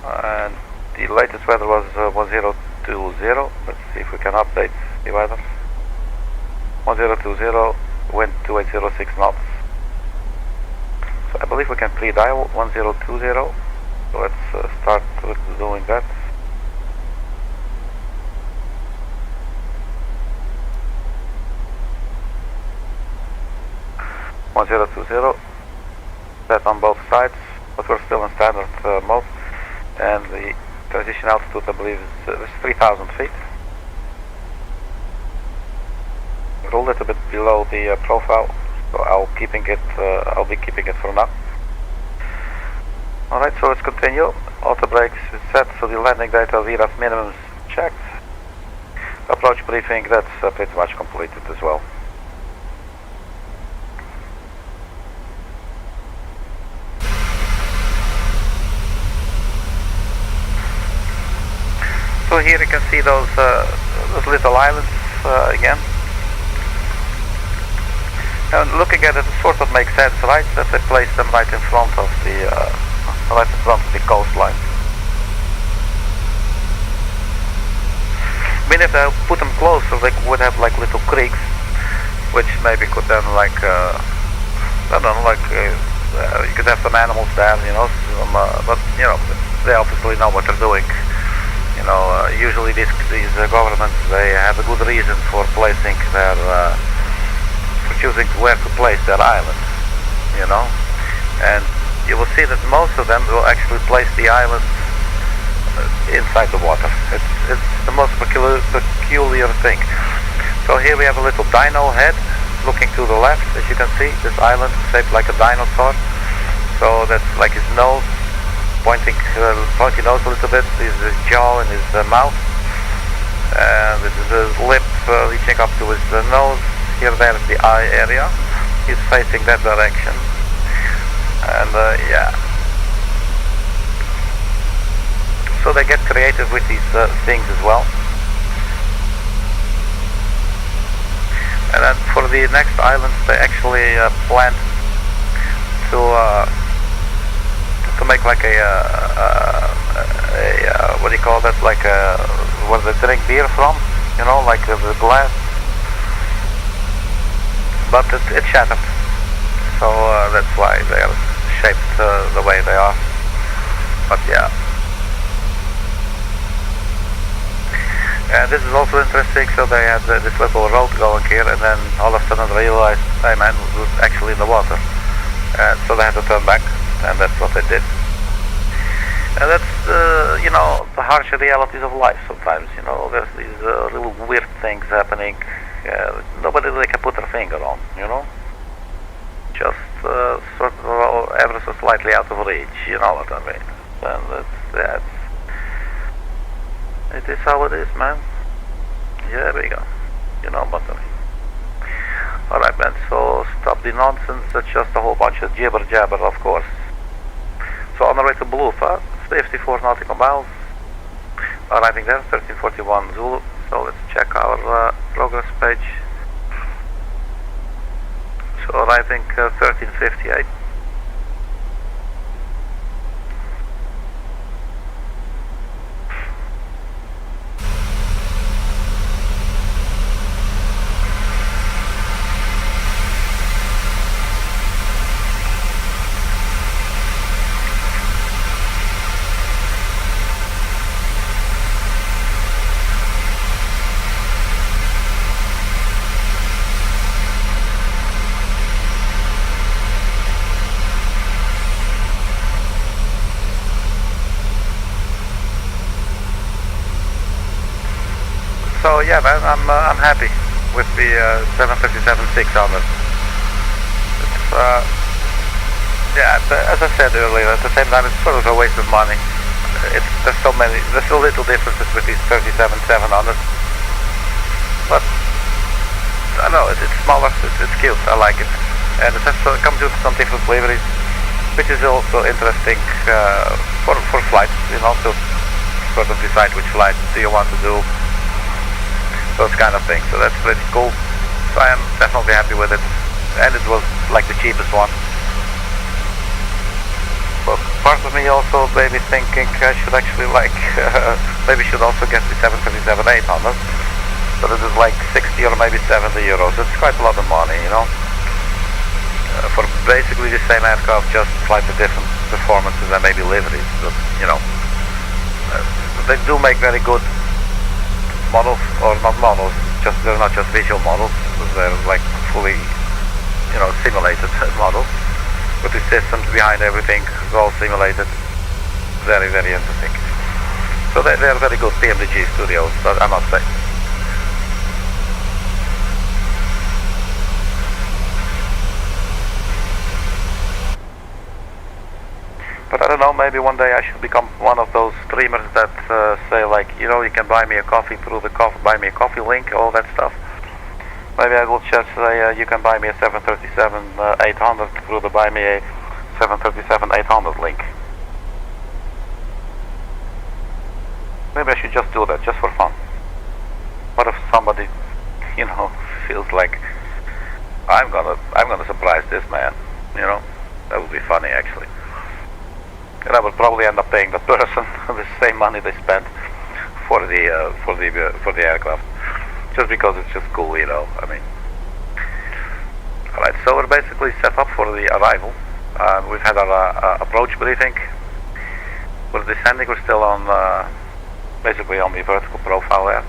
and the latest weather was 1020. Let's see if we can update the weather. 1020, wind 2806 knots. So I believe we can pre-dial 1020. So let's start with doing that. 1020, set on both sides, but we're still in standard mode, and the transition altitude I believe is 3000 feet. We're a little bit below the profile, so I'll be keeping it for now. Alright, so let's continue. Auto brakes is set, so the landing data VREF minimums checked. Approach briefing, that's pretty much completed as well. So here you can see those little islands again. And looking at it, it sort of makes sense, right? That they place them right in front of the coastline. I mean, if they put them closer, they would have like little creeks, which maybe could then like I don't know, like you could have some animals there, you know. But you know, they obviously know what they're doing. You know, usually these governments, they have a good reason for placing their, for choosing where to place their islands, you know. And you will see that most of them will actually place the islands inside the water. It's the most peculiar thing. So here we have a little dino head looking to the left, as you can see. This island shaped like a dinosaur. So that's like his nose. pointing nose a little bit, his jaw and his mouth. And this is his lip reaching up to his nose. Here there's the eye area. He's facing that direction. And yeah. So they get creative with these things as well. And then for the next islands, they actually plan to make like a what do you call that? Like where they drink beer from, you know, like the glass. But it shattered, so that's why they are shaped the way they are. But yeah. And this is also interesting, so they had this little road going here, and then all of a sudden realized, hey man, it was actually in the water. So they had to turn back, and that's what they did. And that's, you know, the harsh realities of life sometimes, you know, there's these little weird things happening, nobody really can put their finger on, you know? Just sort of ever so slightly out of reach, you know what I mean? And that's it is how it is, man. Yeah, there we go. You know what I mean. Alright, man, so stop the nonsense. That's just a whole bunch of jibber jabber, of course. So on the way to BLUFA, 54 nautical miles. Arriving there, 1341 Zulu. So let's check our progress page. So arriving 1358. So yeah, man, I'm happy with the 757-600. It's yeah, as I said earlier, at the same time it's sort of a waste of money. There's so little differences with these 37-700. But I don't know, it's smaller, it's cute, I like it, and it has comes with some different liveries, which is also interesting for flights, you know, to sort of decide which flight do you want to do. Those kind of things, so that's pretty cool. So I am definitely happy with it, and it was like the cheapest one. But part of me also maybe thinking I should actually like, maybe should also get the 737-800. So this is like 60 or maybe 70 euros. It's quite a lot of money, you know. For basically the same aircraft, just slightly different performances and maybe liveries, but you know. They do make very good models, or not models, just they're not just visual models, they're like fully, you know, simulated models, with the systems behind everything is all simulated. Very, very interesting. So they're very good PMDG studios, I must say. But I don't know, maybe one day I should become one of those streamers that say like, you know, you can buy me a coffee through the buy me a coffee link, all that stuff. Maybe I will just say you can buy me a 737-800 through the buy me a 737-800 link. Maybe I should just do that, just for fun. What if somebody, you know, feels like I'm gonna surprise this man, you know? That would be funny actually. And I would probably end up paying the person the same money they spent for the aircraft, just because it's just cool, you know. I mean, all right. So we're basically set up for the arrival. We've had our approach briefing. We're descending. We're still on basically on the vertical profile there.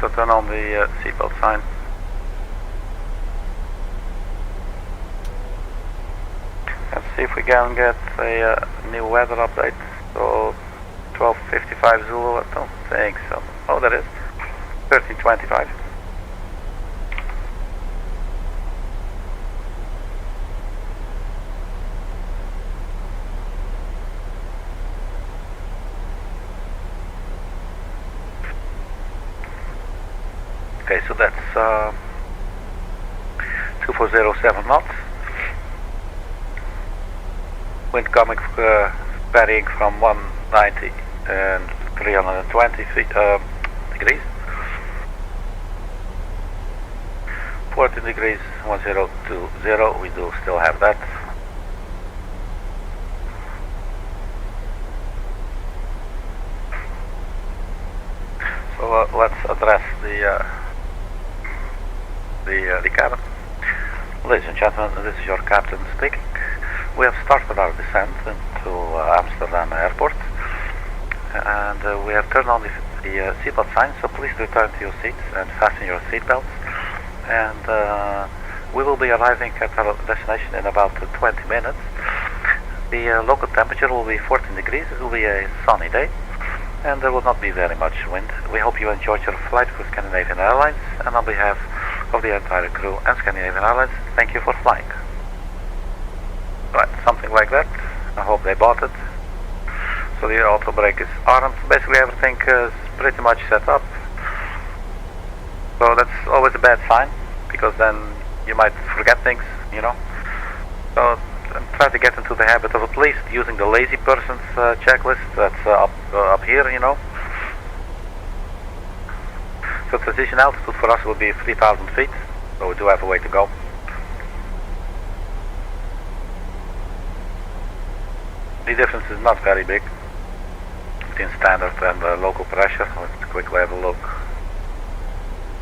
So turn on the seatbelt sign. Let's see if we can get a new weather update. So 12:55 Zulu, I don't think so. Oh, that is 1325. Okay, so that's 2407 knots. Wind coming varying from 190 and 320 degrees. 14 degrees, 1020, we do still have that. So let's address the cabin. Ladies and gentlemen, this is your captain speaking. We have started our descent into Amsterdam airport, and we have turned on the seatbelt sign, so please return to your seats and fasten your seatbelts. And we will be arriving at our destination in about 20 minutes. The local temperature will be 14 degrees. It will be a sunny day, and there will not be very much wind. We hope you enjoyed your flight with Scandinavian Airlines, and on behalf of the entire crew and Scandinavian Airlines, thank you for flying. Right, something like that. I hope they bought it. So the auto brake is armed. Basically everything is pretty much set up. So that's always a bad sign, because then you might forget things, you know. So try to get into the habit of at least using the lazy person's checklist that's up here, you know. So transition altitude for us will be 3,000 feet, so we do have a way to go. The difference is not very big between standard and local pressure. Let's quickly have a look.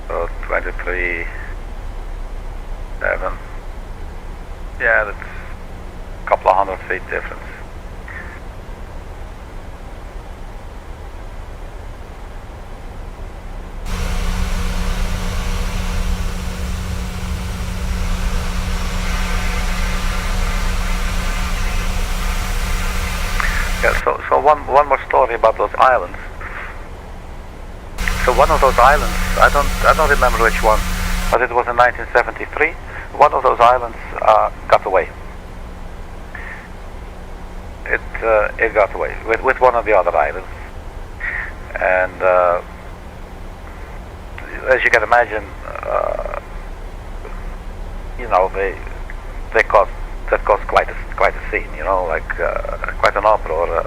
So 23.7. Yeah, that's a couple of 100 feet difference. Yeah, so one more story about those islands. So one of those islands, I don't remember which one, but it was in 1973. One of those islands got away. It got away with one of the other islands, and as you can imagine, you know, that caused quite a scene, you know, like quite an uproar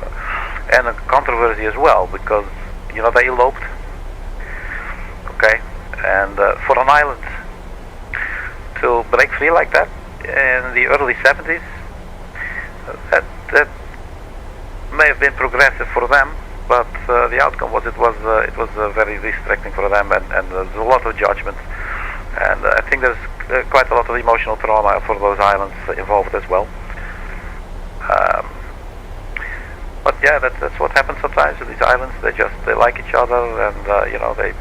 and a controversy as well, because you know they eloped. Okay, and for an island to break free like that in the early 70s, that may have been progressive for them, but the outcome was it was very restricting for them, and there's a lot of judgment, and I think there's quite a lot of emotional trauma for those islands involved as well. But yeah, that's what happens sometimes with these islands. They like each other, and you know, they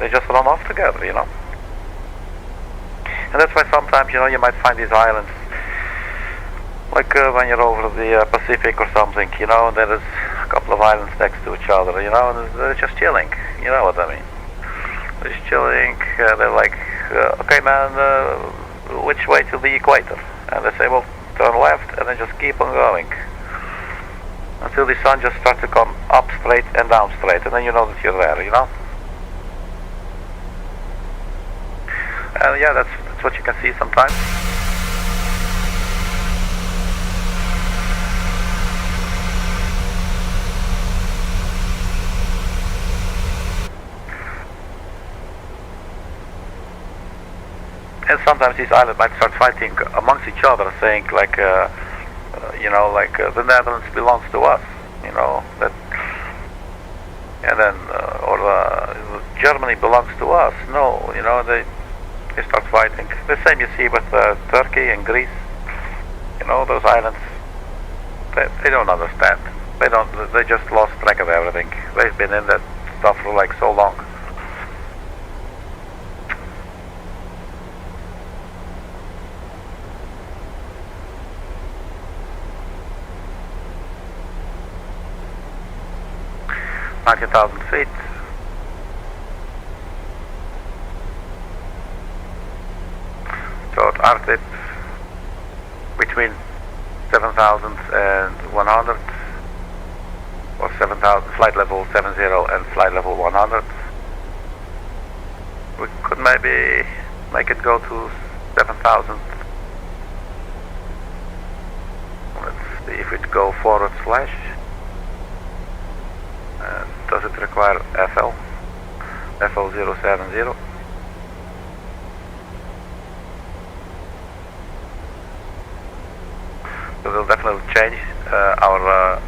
just run off together, you know. And that's why sometimes, you know, you might find these islands, like when you're over the Pacific or something, you know, and there's a couple of islands next to each other, you know, and they're just chilling. You know what I mean? They're just chilling. They're like, okay, man, which way to the equator? And they say, well, turn left, and then just keep on going until the sun just starts to come up straight and down straight, and then you know that you're there, you know. And yeah, that's what you can see sometimes. And sometimes these islands might start fighting amongst each other, saying like, you know, like the Netherlands belongs to us, you know, that, and then or Germany belongs to us. No, you know, they start fighting. The same you see with Turkey and Greece. You know, those islands, they don't understand. They just lost track of everything. They've been in that stuff for like so long. 19,000 feet. So at RTIP between 7,100 or 7,000, flight level 70 and flight level 100. We could maybe make it go to 7,000. Let's see if it go forward slash. Does it require FL? FL070. So we'll definitely change our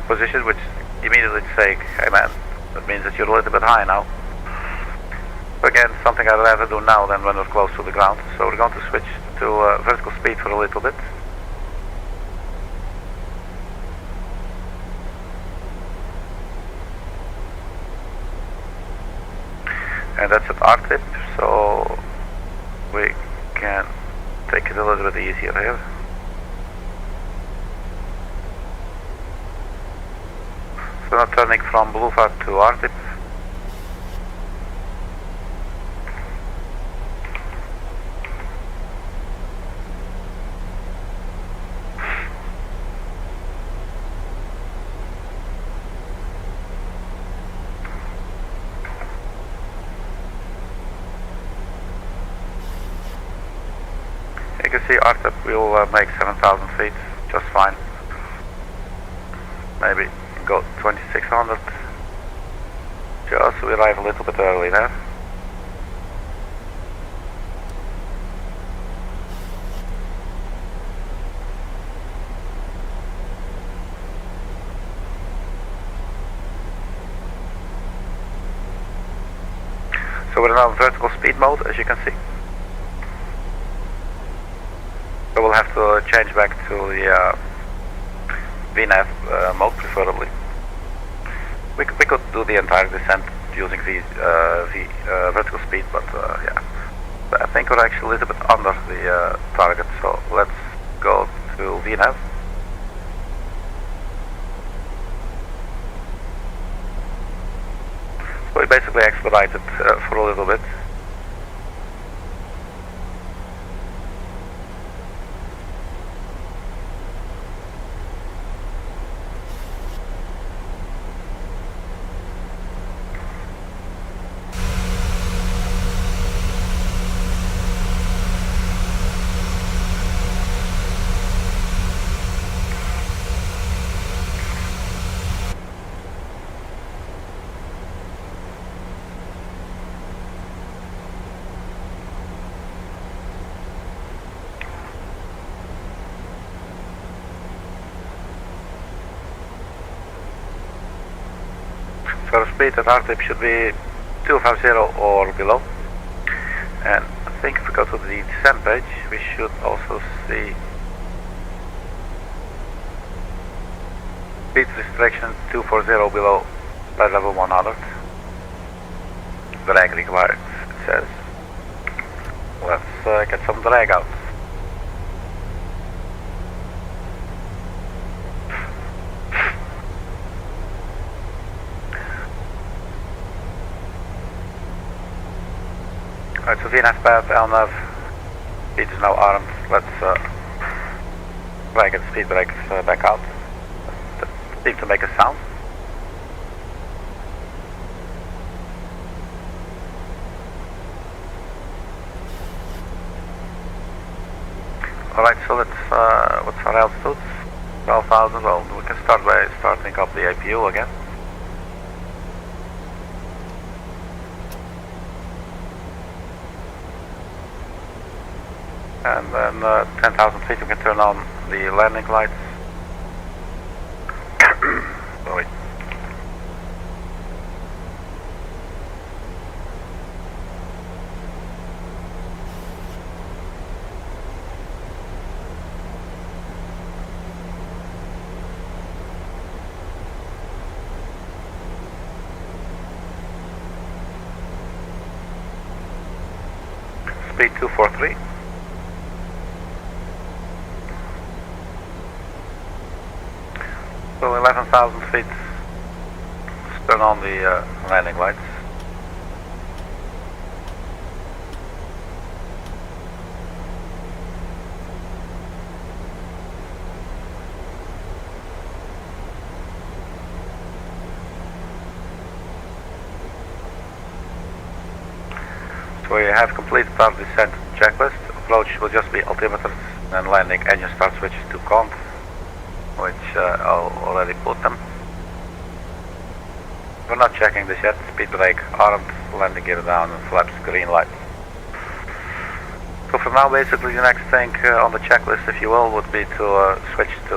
position, which immediately say, hey man, that means that you're a little bit high now. Again, something I'd rather do now than when we're close to the ground. So we're going to switch to vertical speed for a little bit. And that's at RTIP, so we can take it a little bit easier here. So now turning from BLUFA to RTIP. You can see RTIP will make 7,000 feet just fine. Maybe go 2600. Just we arrive a little bit early there. So we're now in vertical speed mode, as you can see. So we'll have to change back to the VNAV mode, preferably. We could do the entire descent using vertical speed, but yeah. But I think we're actually a little bit under the target, so let's go to VNAV. So we basically expedited for a little bit. So our speed at RTIP should be 250 or below. And I think if we go to the descent page, we should also see speed restriction 240 below flight level 100. Drag required, it says. Let's get some drag out. Alright, so VNAV path, LNAV, speed is now armed. Let's try and get the speed brakes back out. That seems to make a sound. Alright, so let's, what's our altitude? 12,000, well, we can start by starting up the APU again. And then 10,000 feet we can turn on the landing lights. Sorry. Speed 243. So 11,000 feet turn on the landing lights. So we have completed our descent checklist. Approach will just be altimeters and landing engine start switches to comp, which I'll already put them. We're not checking this yet. Speed brake armed, landing gear down, and flaps green light. So for now, basically the next thing on the checklist, if you will, would be to switch to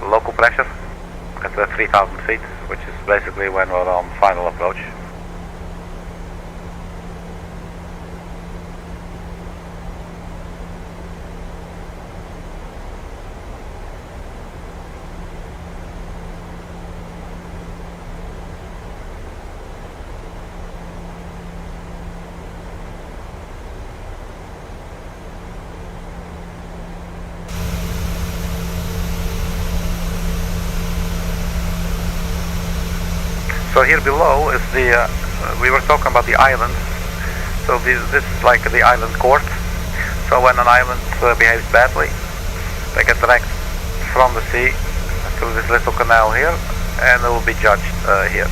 local pressure at 3,000 feet, which is basically when we're on final approach. So here below is the, we were talking about the islands. So this is like the island court. So when an island behaves badly, they get dragged from the sea through this little canal here, and they will be judged here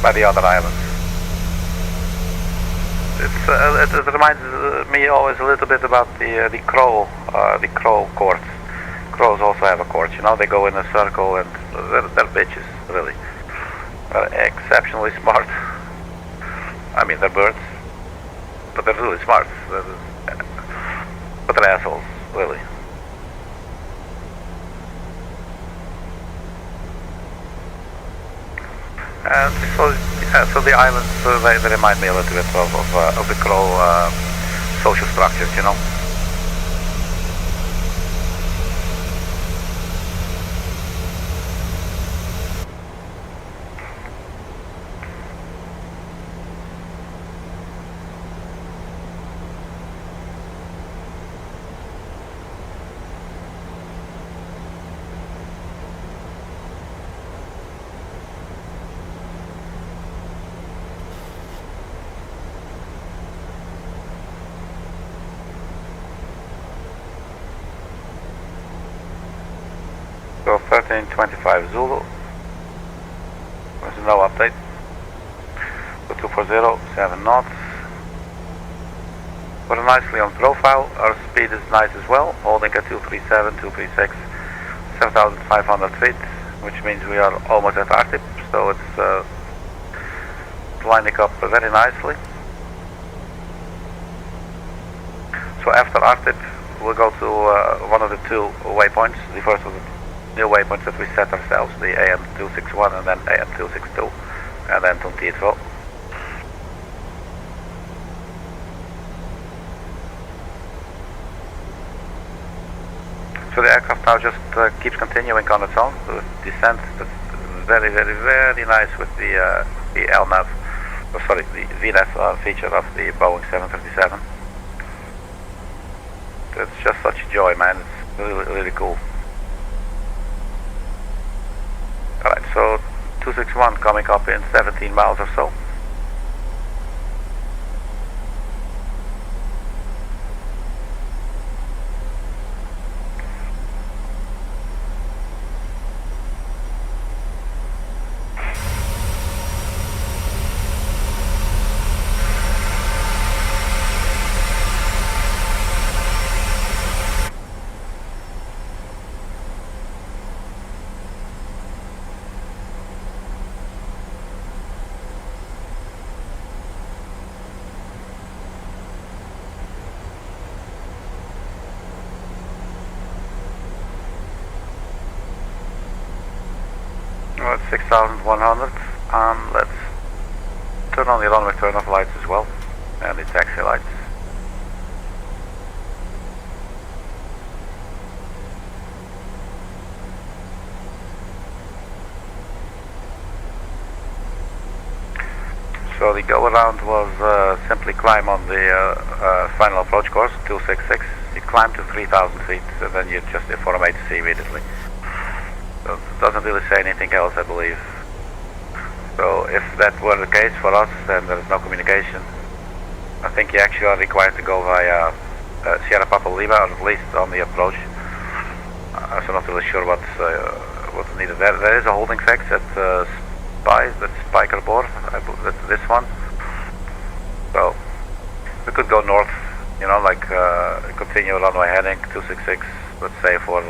by the other islands. It reminds me always a little bit about the crow courts. Crows also have a court, you know. They go in a circle, and they're bitches, really. They're exceptionally smart. I mean, they're birds, but they're really smart. But they're assholes, really. And so, yeah, so the islands, they remind me a little bit of the crow social structures, you know. So 1325 Zulu, there's no update. So 240, 7 knots. We're nicely on profile, our speed is nice as well, holding at 237, 236, 7,500 feet, which means we are almost at ATTUS, so it's lining up very nicely. So after ATTUS, we'll go to one of the two waypoints. The first of the new waypoints that we set ourselves, the AM261 and then AM262, and then to Tietvo. So the aircraft now just keeps continuing on its own. The descent that's very, very, very nice with the LNAV, oh, sorry, the VNAV feature of the Boeing 737. It's just such a joy, man. It's really, really cool. Alright, so 261 coming up in 17 miles or so. Well, it's 6,100. Let's turn on the runway turn-off lights as well, and the taxi lights. So the go-around was simply climb on the final approach course, 266. You climb to 3,000 feet, and then you just inform ATC immediately. So it doesn't really say anything else, I believe. So if that were the case for us and there is no communication, I think you actually are required to go via Sierra Papa Lima, or at least on the approach. I'm not really sure what's needed there. There is a holding fax at that's Spiker Bor, I believe that's this one. So we could go north, you know, like continue runway heading 266, let's say for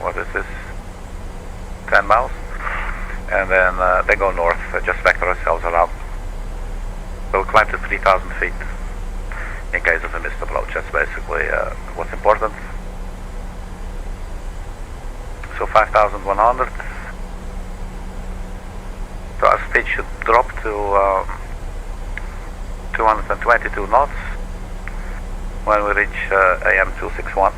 what is this, 10 miles, and then go north, just vector ourselves around. We'll climb to 3,000 feet in case of a missed approach. That's basically what's important. So 5,100. So our speed should drop to 222 knots when we reach AM 261.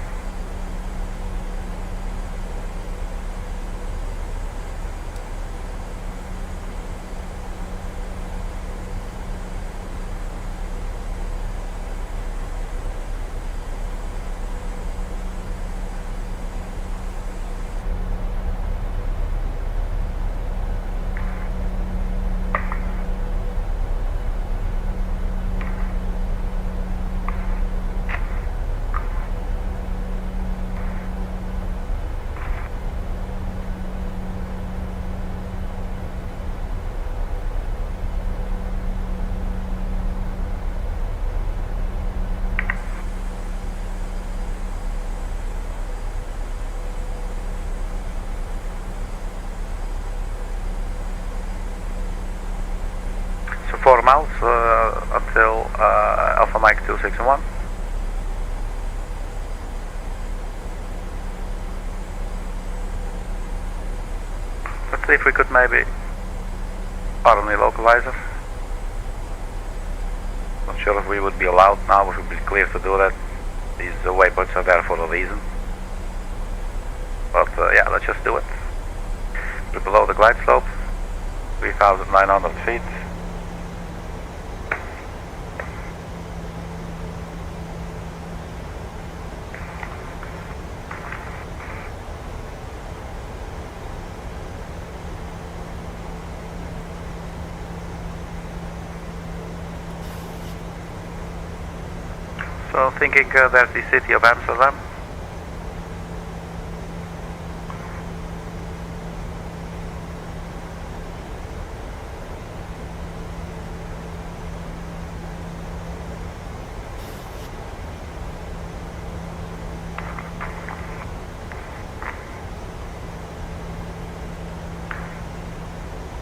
So 4 miles until Alpha Mike 261. Let's see if we could maybe arm the localizer. Not sure if we would be allowed now, but it would be clear to do that. These waypoints are there for a reason. But yeah, let's just do it. We're below the glide slope, 3,900 feet. So thinking there's the city of Amsterdam.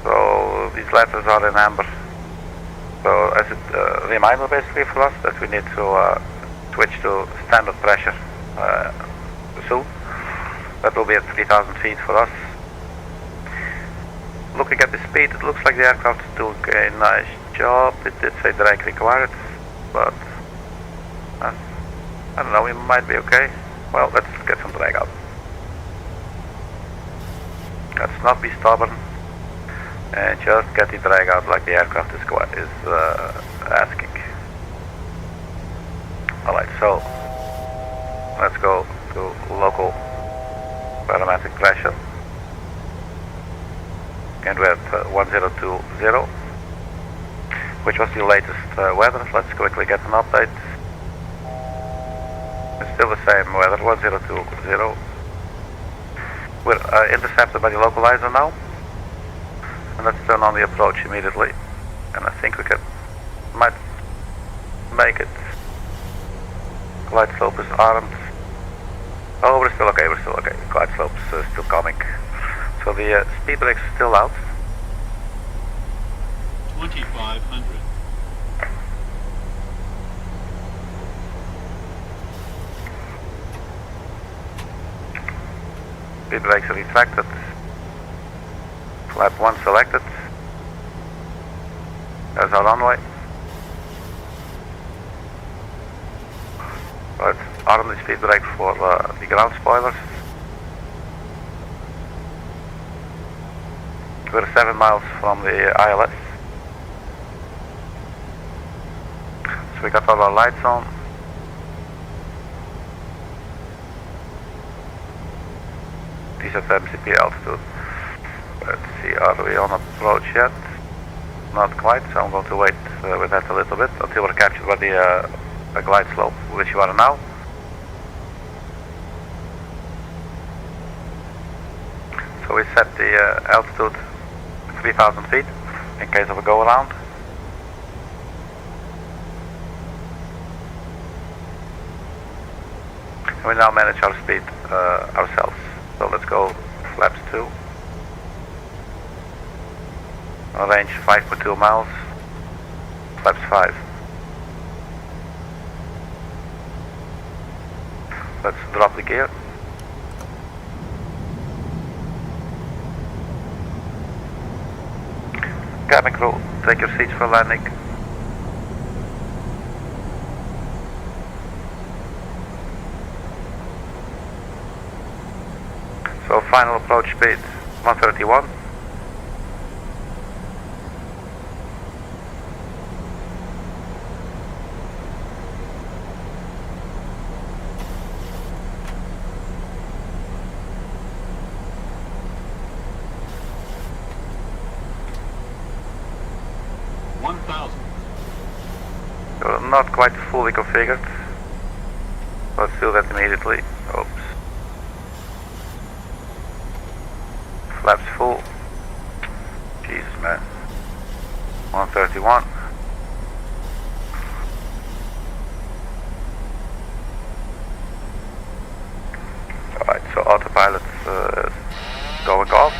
So these letters are in amber. So as a reminder basically for us that we need to switch to standard pressure soon. That will be at 3,000 feet for us. Looking at the speed, it looks like the aircraft is doing a nice job. It did say drag required, but I don't know, we might be okay. Well, let's get some drag out. Let's not be stubborn and just get the drag out like the aircraft is asking. Alright, so let's go to local barometric pressure. And we're at 1020, which was the latest weather. Let's quickly get an update. It's still the same weather, 1020. We're intercepted by the localizer now. And let's turn on the approach immediately. And I think we might make it. Glide slope is armed. Oh, we're still okay, Glide slope is still coming. So the speed brakes are still out. 2,500. Speed brakes are retracted. Flap 1 selected. There's our runway. Let's arm the speed brake for the ground spoilers. We're 7 miles from the ILS. So we got all our lights on. These at MCP altitude. Let's see, are we on approach yet? Not quite, so I'm going to wait with that a little bit until we're captured by the glide slope, which you are now. So we set the altitude 3,000 feet in case of a go around. And we now manage our speed ourselves. So let's go flaps 2. Range 5.2 miles, flaps 5. Let's drop the gear. Cabin crew, take your seats for landing. So final approach speed 131. Not quite fully configured. Let's do that immediately. Oops. Flaps full. Jesus, man. 131. Alright, so autopilot going off.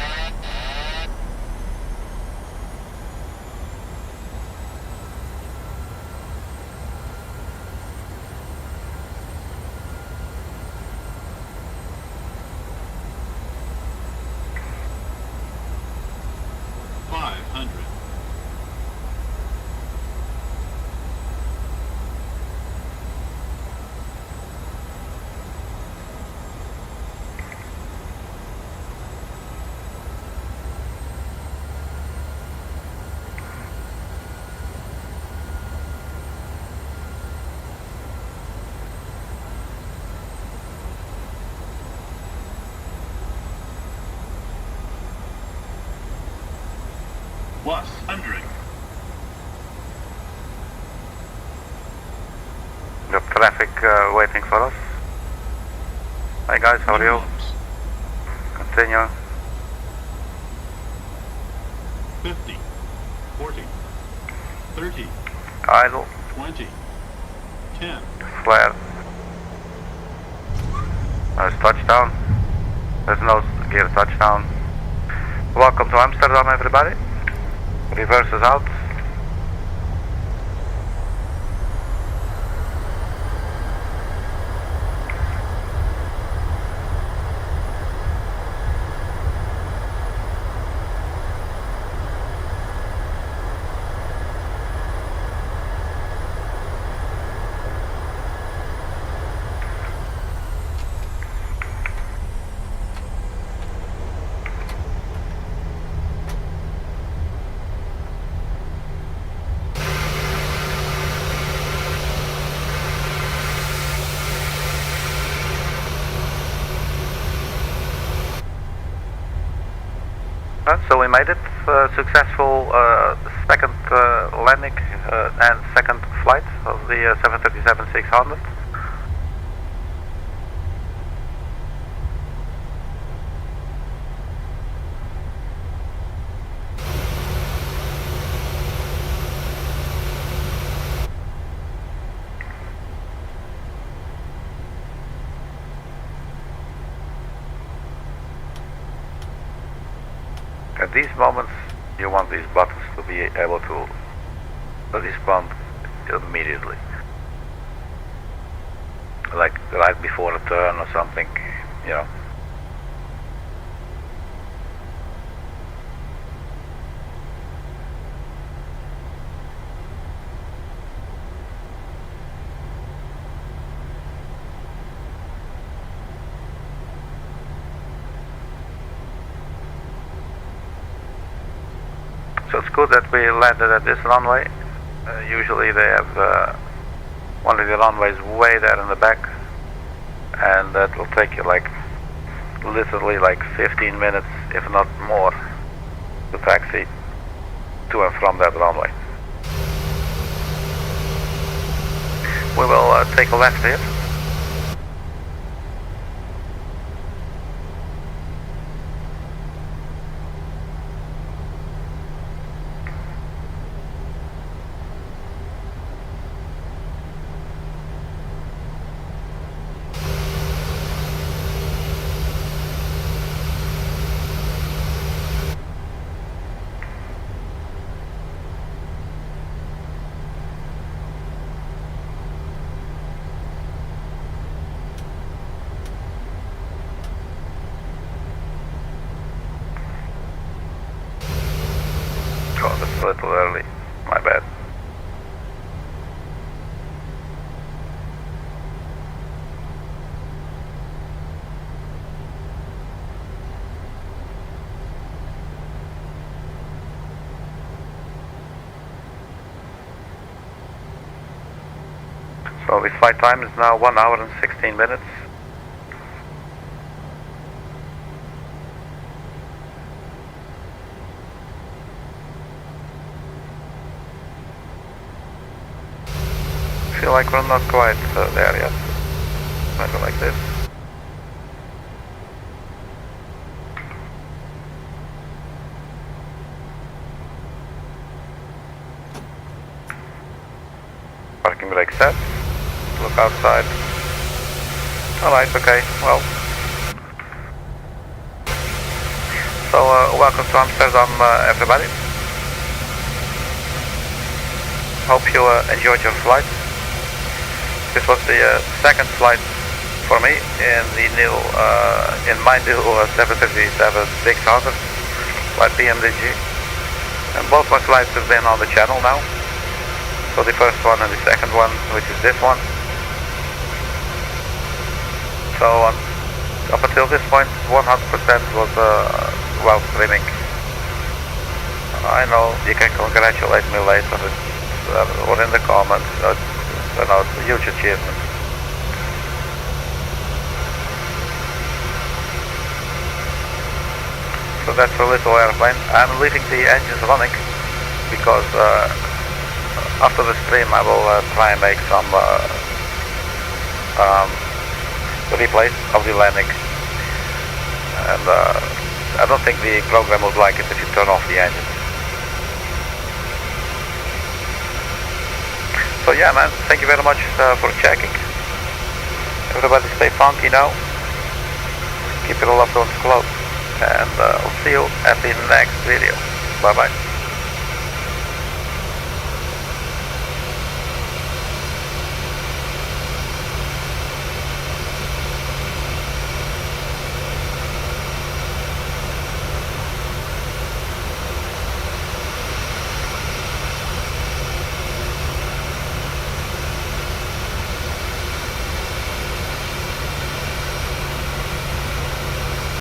Plus 100. Got traffic waiting for us. Hi guys, how are you? Continue. 50, 40, 30, Idle. 20, 10. Flare. There's touchdown. There's no gear touchdown. Welcome to Amsterdam, everybody. Reverse is out. So we made it, successful second landing and second flight of the 737-600. At these moments, you want these buttons to be able to respond immediately. Like right before a turn or something, you know. So it's good that we landed at this runway. Usually they have one of the runways way there in the back, and that will take you like literally like 15 minutes, if not more, taxi to and from that runway. We will take a left here. Oh, that's a little early. My bad. So the flight time is now 1 hour and 16 minutes. Feel like we're not quite there yet. Maybe like this. Parking brake set. Look outside. Alright, okay, well. So, welcome to Amsterdam, everybody. Hope you enjoyed your flight. This was the second flight for me in the new, in my new 737-600 by PMDG. And both my flights have been on the channel now. So the first one and the second one, which is this one. So up until this point, 100% was while streaming. I know you can congratulate me later or in the comments. It's a huge achievement. So that's a little airplane. I'm leaving the engines running because after the stream I will try and make some replays of the landing. And I don't think the program would like it if you turn off the engines. So yeah, man, thank you very much for checking. Everybody stay funky now. Keep your loved ones close. And I'll see you at the next video. Bye bye.